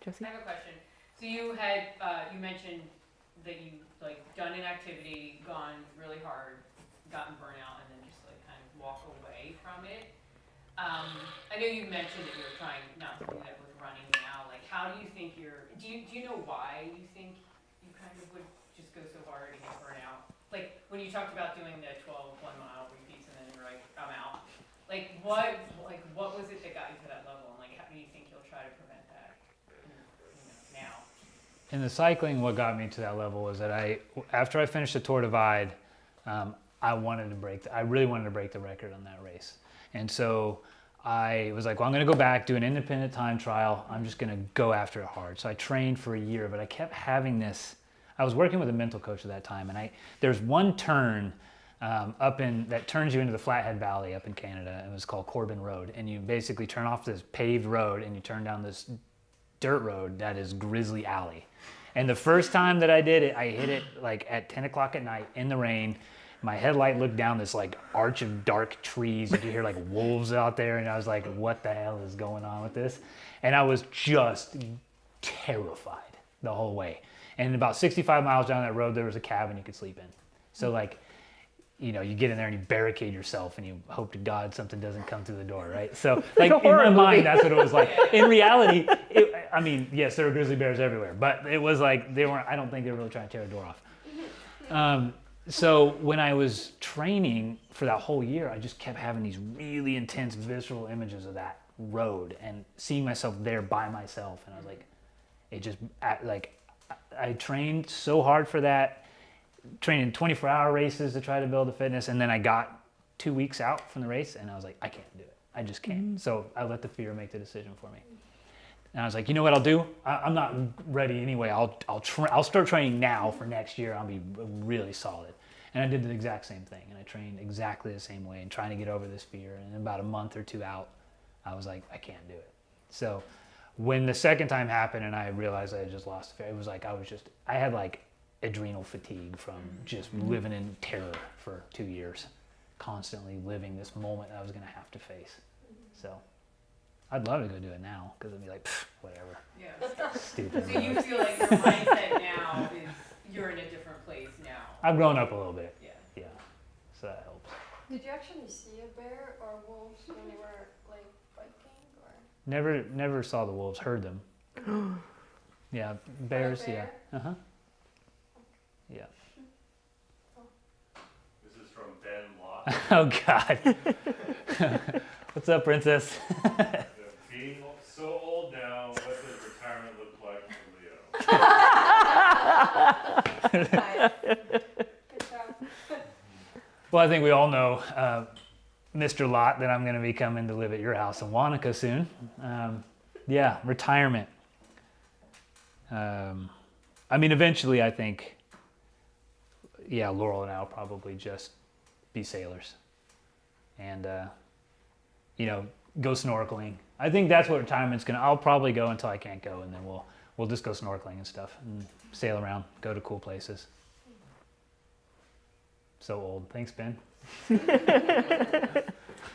Josie? I have a question. So you had you mentioned that you like done an activity, gone really hard, gotten burnout, and then just like kind of walk away from it? I know you mentioned that you're trying not to do that with running now. Like, how do you think do you know why you think you kind of would just go so hard and get burnout? Like, when you talked about doing the 12 1-mile repeats and then you're like, I'm out. Like, what was it that got you to that level? And like, how do you think you'll try to prevent that, now? In the cycling, what got me to that level was that after I finished the Tour Divide, I really wanted to break the record on that race. And so I was like, well, I'm going to go back, do an independent time trial. I'm just going to go after it hard. So I trained for a year, but I kept having this. I was working with a mental coach at that time, and there's one turn that turns you into the Flathead Valley up in Canada. It was called Corbin Road, and you basically turn off this paved road and you turn down this dirt road that is Grizzly Alley. And the first time that I did it, I hit it like at 10 o'clock at night in the rain. My headlight looked down this like arch of dark trees. You could hear like wolves out there, and I was like, what the hell is going on with this? And I was just terrified the whole way. And about 65 miles down that road, there was a cabin you could sleep in. So like, you get in there and you barricade yourself and you hope to God something doesn't come through the door, right? So like in my mind, that's what it was like. In reality, yes, there were grizzly bears everywhere, but it was like I don't think they were really trying to tear the door off. So when I was training for that whole year, I just kept having these really intense visceral images of that road and seeing myself there by myself. And I was like, I trained so hard for that, trained in 24-hour races to try to build the fitness. And then I got 2 weeks out from the race and I was like, I can't do it. I just can't. So I let the fear make the decision for me. And I was like, you know what I'll do? I'm not ready anyway. I'll start training now for next year. I'll be really solid. And I did the exact same thing. And I trained exactly the same way and trying to get over this fear. And about a month or two out, I was like, I can't do it. So when the second time happened and I realized I had just lost the fear, it was like I had like adrenal fatigue from just living in terror for 2 years, constantly living this moment I was going to have to face. So I'd love to go do it now because I'd be like, whatever. Yeah. Stupid. So you feel like your mindset now is you're in a different place now. I've grown up a little bit. Yeah. So that helps. Did you actually see a bear or wolves when you were like biking or? Never saw the wolves, heard them. Yeah, bears, bear? yeah. Uh-huh. Yeah. This is from Ben Lott. Oh, God. What's up, princess? Being so old now, what does retirement look like for Leo? Good job. Well, I think we all know, Mr. Lott, that I'm going to be coming to live at your house in Wanaka soon. Yeah, retirement. Eventually I think, Laurel and I will probably just be sailors and, go snorkeling. I think that's what retirement's I'll probably go until I can't go, and then we'll just go snorkeling and stuff and sail around, go to cool places. So old. Thanks, Ben. What's your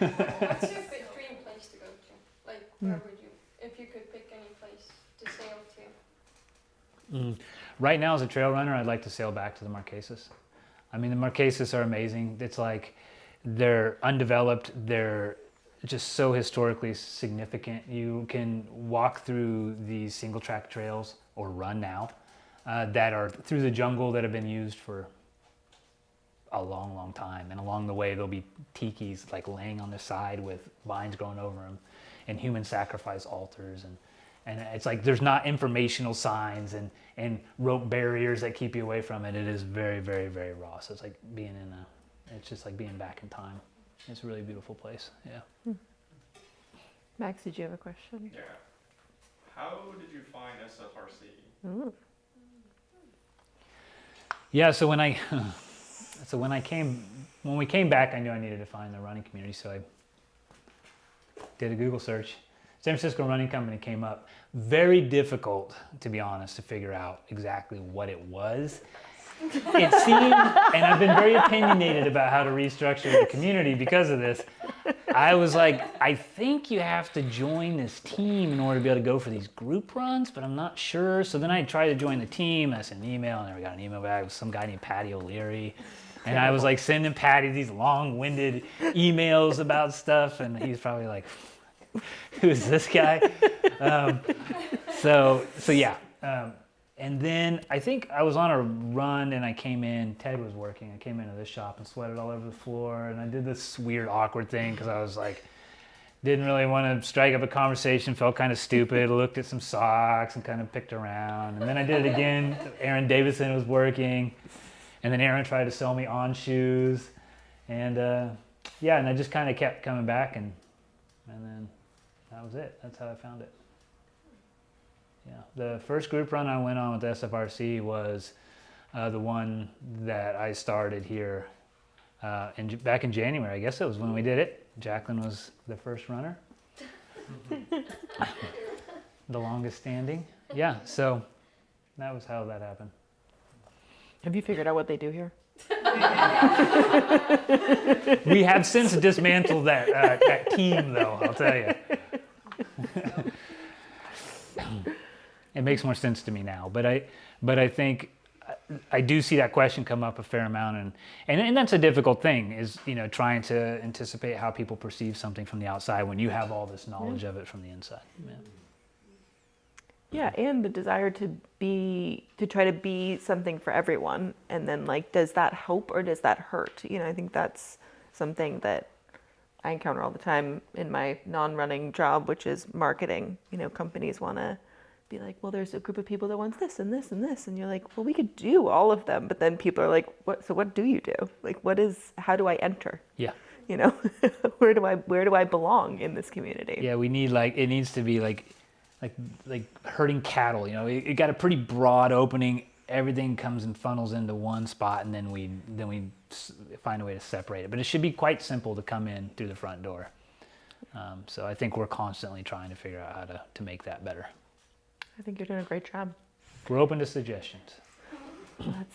dream place to go to? Like, where would you, if you could pick any place to sail to? Right now, as a trail runner, I'd like to sail back to the Marquesas. The Marquesas are amazing. It's like they're undeveloped. They're just so historically significant. You can walk through these single track trails or run now that are through the jungle that have been used for a long, long time. And along the way, there'll be tikis like laying on the side with vines growing over them and human sacrifice altars. And it's like there's not informational signs and rope barriers that keep you away from it. It is very, very, very raw. So it's like it's just like being back in time. It's a really beautiful place. Yeah. Max, did you have a question? Yeah. How did you find SFRC? Yeah. So when we came back, I knew I needed to find the running community. So I did a Google search. San Francisco Running Company came up. Very difficult, to be honest, to figure out exactly what it was. It seemed, and I've been very opinionated about how to restructure the community because of this. I was like, I think you have to join this team in order to be able to go for these group runs, but I'm not sure. So then I tried to join the team. I sent an email, and I got an email back with some guy named Patty O'Leary. And I was like sending Patty these long-winded emails about stuff, and he's probably like, who's this guy? So yeah. And then I think I was on a run and I came in, Ted was working, I came into this shop and sweated all over the floor, and I did this weird awkward thing because I was like, didn't really want to strike up a conversation, felt kind of stupid, looked at some socks and kind of picked around. And then I did it again, Aaron Davison was working, and then Aaron tried to sell me On shoes. And yeah, and I just kind of kept coming back, and then that was it. That's how I found it. Yeah, the first group run I went on with SFRC was the one that I started here back in January. I guess it was when we did it. Jacqueline was the first runner, the longest standing. Yeah, so that was how that happened. Have you figured out what they do here? We have since dismantled that team, though, I'll tell you. It makes more sense to me now, but I think I do see that question come up a fair amount, and that's a difficult thing, is, you know, trying to anticipate how people perceive something from the outside when you have all this knowledge of it from the inside. Yeah, and the desire to try to be something for everyone, and then like, does that help or does that hurt? You know, I think that's something that I encounter all the time in my non-running job, which is marketing. You know, companies want to be like, well, there's a group of people that wants this and this and this, and you're like, well, we could do all of them, but then people are like, what? So what do you do? Like, how do I enter? Yeah. You know, where do I belong in this community? Yeah, we need, like, it needs to be like herding cattle. You know, it got a pretty broad opening. Everything comes and funnels into one spot, and then we find a way to separate it. But it should be quite simple to come in through the front door. So I think we're constantly trying to figure out how to make that better. I think you're doing a great job. We're open to suggestions.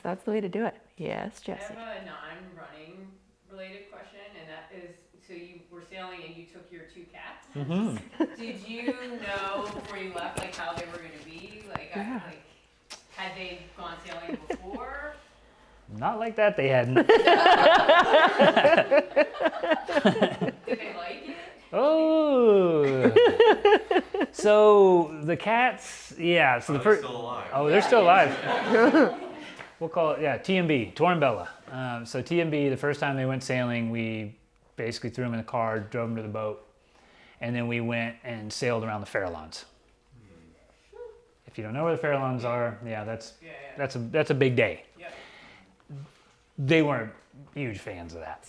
That's the way to do it. Yes, I Jesse. have a non-running related question, and that is, so you were sailing and you took your 2 cats. Mm-hmm. Did you know before you left, like, how they were going to be? Like, Yeah. had they gone sailing before? Not like that, they hadn't. Did they like it? Oh. So the cats, yeah. So the first. Still alive. Oh, they're still alive. We'll call it, yeah, TMB, Tornbella. So TMB, the first time they went sailing, we basically threw them in the car, drove them to the boat, and then we went and sailed around the Farallones. If you don't know where the Farallones are, yeah, that's a big day. Yep. They weren't huge fans of that.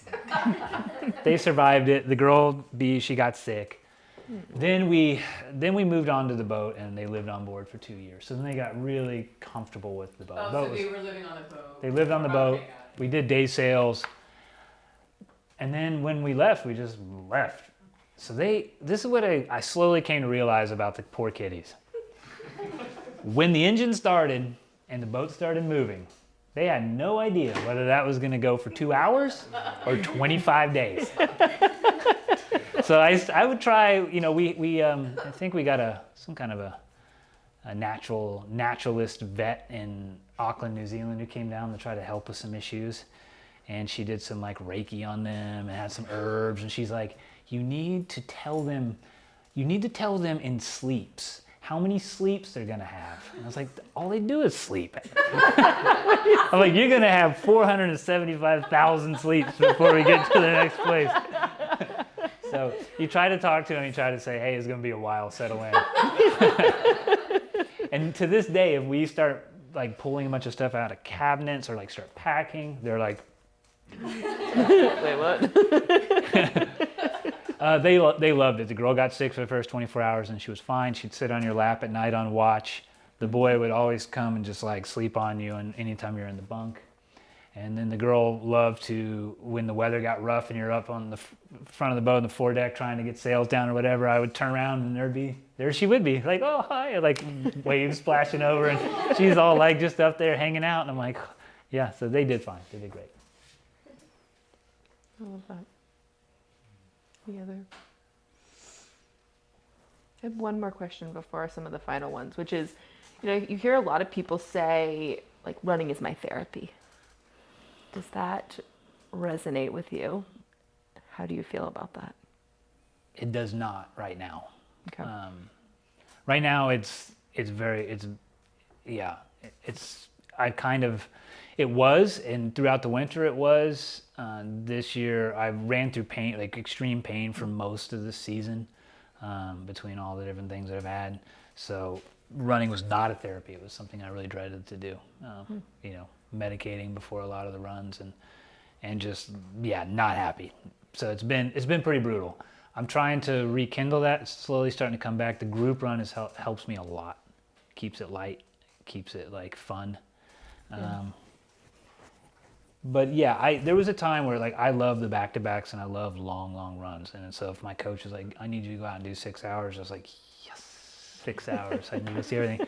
They survived it. The girl B, she got sick. Then we moved on to the boat, and they lived on board for 2 years. So then they got really comfortable with the boat. Oh, so they were living on the boat. They lived on the boat. Okay, got it. We did day sails. And then when we left, we just left. So this is what I slowly came to realize about the poor kitties. When the engine started and the boat started moving, they had no idea whether that was going to go for 2 hours or 25 days. So I would try, you know, I think we got some kind of a naturalist vet in Auckland, New Zealand, who came down to try to help with some issues. And she did some like Reiki on them and had some herbs. And she's like, you need to tell them in sleeps how many sleeps they're gonna have. And I was like, all they do is sleep. I'm like, you're gonna have 475,000 sleeps before we get to the next place. So you try to talk to them, you try to say, hey, it's gonna be a while, settle in. And to this day, if we start like pulling a bunch of stuff out of cabinets or like start packing, they're like, Wait, what? They loved it. The girl got sick for the first 24 hours and she was fine. She'd sit on your lap at night on watch. The boy would always come and just like sleep on you, and anytime you're in the bunk. And then the girl loved to, when the weather got rough and you're up on the front of the boat on the foredeck trying to get sails down or whatever, I would turn around and there she would be, like, oh, hi, like waves splashing over, and she's all like just up there hanging out. And I'm like, yeah, so they did fine. They did great. I love that. Any other? I have one more question before some of the final ones, which is, you hear a lot of people say, like, running is my therapy. Does that resonate with you? How do you feel about that? It does not right now. Okay. Right now, it was, and throughout the winter it was. This year I ran through pain, like extreme pain for most of the season, between all the different things that I've had. So running was not a therapy. It was something I really dreaded to do. Medicating before a lot of the runs and just, not happy. So it's been pretty brutal. I'm trying to rekindle that. It's slowly starting to come back. The group run helps me a lot. Keeps it light, keeps it like fun. But there was a time where like I love the back-to-backs and I love long runs. And so if my coach is like, I need you to go out and do 6 hours, I was like, yes, 6 hours. I need to see everything.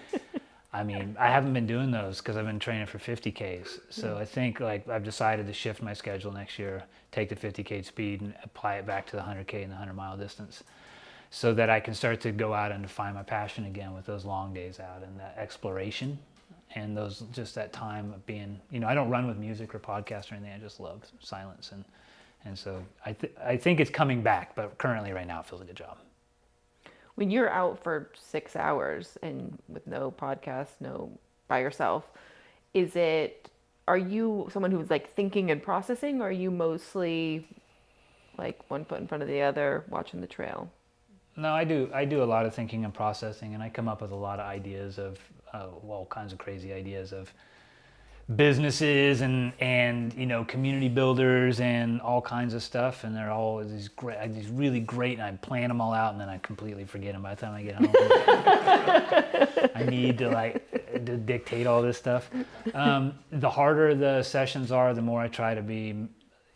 I mean, I haven't been doing those because I've been training for 50Ks. So I think like I've decided to shift my schedule next year, take the 50K speed and apply it back to the 100K and the 100-mile distance, so that I can start to go out and find my passion again with those long days out and that exploration and that time of being, I don't run with music or podcast or anything. I just love silence. And so I think it's coming back, but currently right now it feels like a job. When you're out for 6 hours and with no podcast, no by yourself, are you someone who's like thinking and processing, or are you mostly like one foot in front of the other watching the trail? No, I do a lot of thinking and processing, and I come up with a lot of ideas of all kinds of crazy ideas of businesses and community builders and all kinds of stuff, and they're all these really great, and I plan them all out, and then I completely forget them by the time I get home. I need to dictate all this stuff. The harder the sessions are, the more I try to be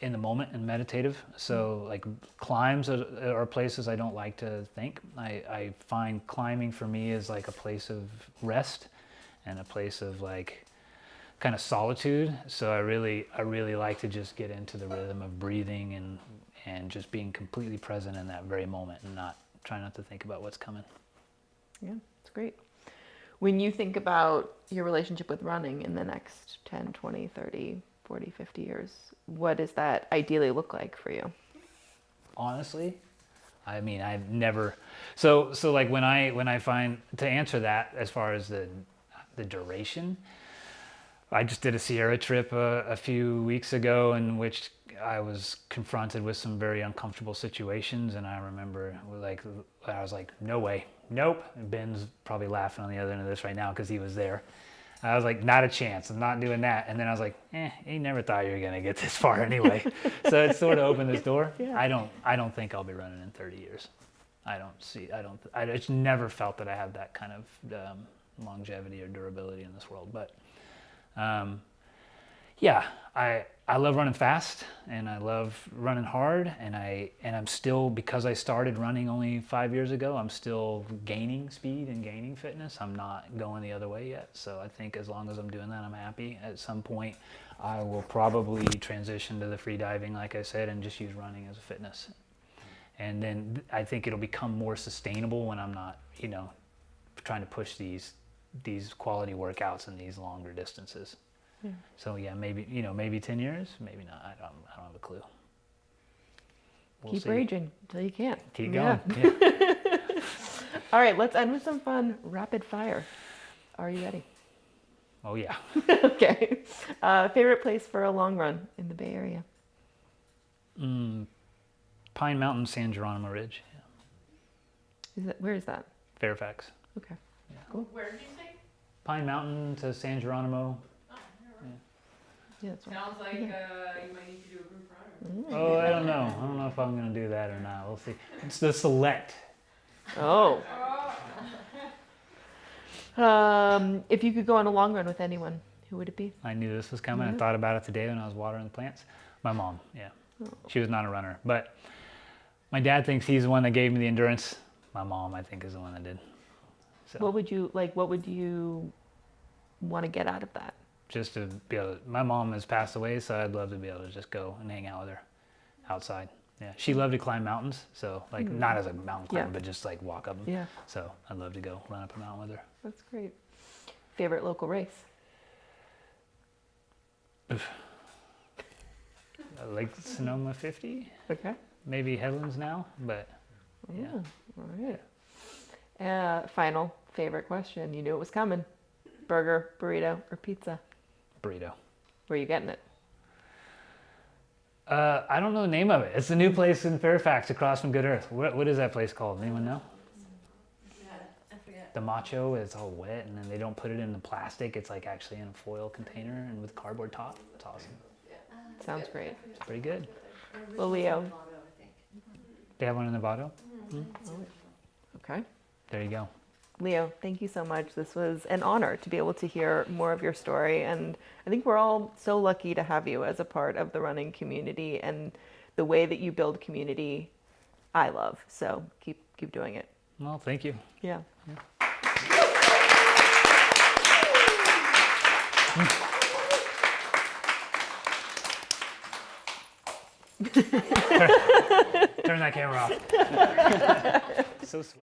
in the moment and meditative. So like climbs are places I don't like to think. I find climbing for me is like a place of rest and a place of like kind of solitude. So I really like to just get into the rhythm of breathing and just being completely present in that very moment and try not to think about what's coming. Yeah, it's great. When you think about your relationship with running in the next 10, 20, 30, 40, 50 years, what does that ideally look like for you? Honestly, I mean, I've never, so like when I find, to answer that as far as the duration, I just did a Sierra trip a few weeks ago in which I was confronted with some very uncomfortable situations, and I remember I was like, no way, nope. And Ben's probably laughing on the other end of this right now because he was there. I was like, not a chance. I'm not doing that. And then I was like, you never thought you were gonna get this far anyway. So it sort of opened this door. Yeah. I don't think I'll be running in 30 years. I just never felt that I have that kind of longevity or durability in this world. But I love running fast and I love running hard, and I'm still, because I started running only 5 years ago, I'm still gaining speed and gaining fitness. I'm not going the other way yet. So I think as long as I'm doing that, I'm happy. At some point I will probably transition to the free diving, like I said, and just use running as a fitness. And then I think it'll become more sustainable when I'm not, trying to push these quality workouts and these longer distances. Yeah. So maybe 10 years, maybe not. I don't have a clue. We'll Keep see. raging until you can't. Keep going. Yeah. All right, let's end with some fun rapid fire. Are you ready? Oh yeah. Okay. Favorite place for a long run in the Bay Area? Pine Mountain, San Geronimo Ridge. Yeah. Where is that? Fairfax. Okay. Yeah. Cool. Where did you say? Pine Mountain to San Geronimo. Yeah, that's right. Sounds like you might need to do a group run. Oh, I don't know. I don't know if I'm going to do that or not. We'll see. It's the Select. Oh. If you could go on a long run with anyone, who would it be? I knew this was coming. Yeah. I thought about it today when I was watering the plants. My mom, yeah. Oh. She was not a runner. But my dad thinks he's the one that gave me the endurance. My mom, I think, is the one that did. So. What would you want to get out of that? Just to be able to, my mom has passed away, so I'd love to be able to just go and hang out with her outside. Yeah, she loved to climb mountains, so like not as a mountain climber, Yeah. but just like walk up them. Yeah, So I'd love to go run up a mountain with her. that's great. Favorite local race? Like Sonoma 50, Okay. maybe Headlands now, but yeah. All right. Final favorite question. You knew it was coming. Burger, burrito, or pizza? Burrito. Where are you getting it? I don't know the name of it. It's a new place in Fairfax across from Good Earth. What is that place called? Anyone know? I forget. The macho is all wet and then they don't put it in the plastic. It's like actually in a foil container and with cardboard top. It's awesome. Sounds great. It's pretty good. Well, Leo. They have one in Nevada? Okay. There you go. Leo, thank you so much. This was an honor to be able to hear more of your story. And I think we're all so lucky to have you as a part of the running community, and the way that you build community, I love. So keep doing it. Well, thank you. Yeah. Turn that camera off. So sweet.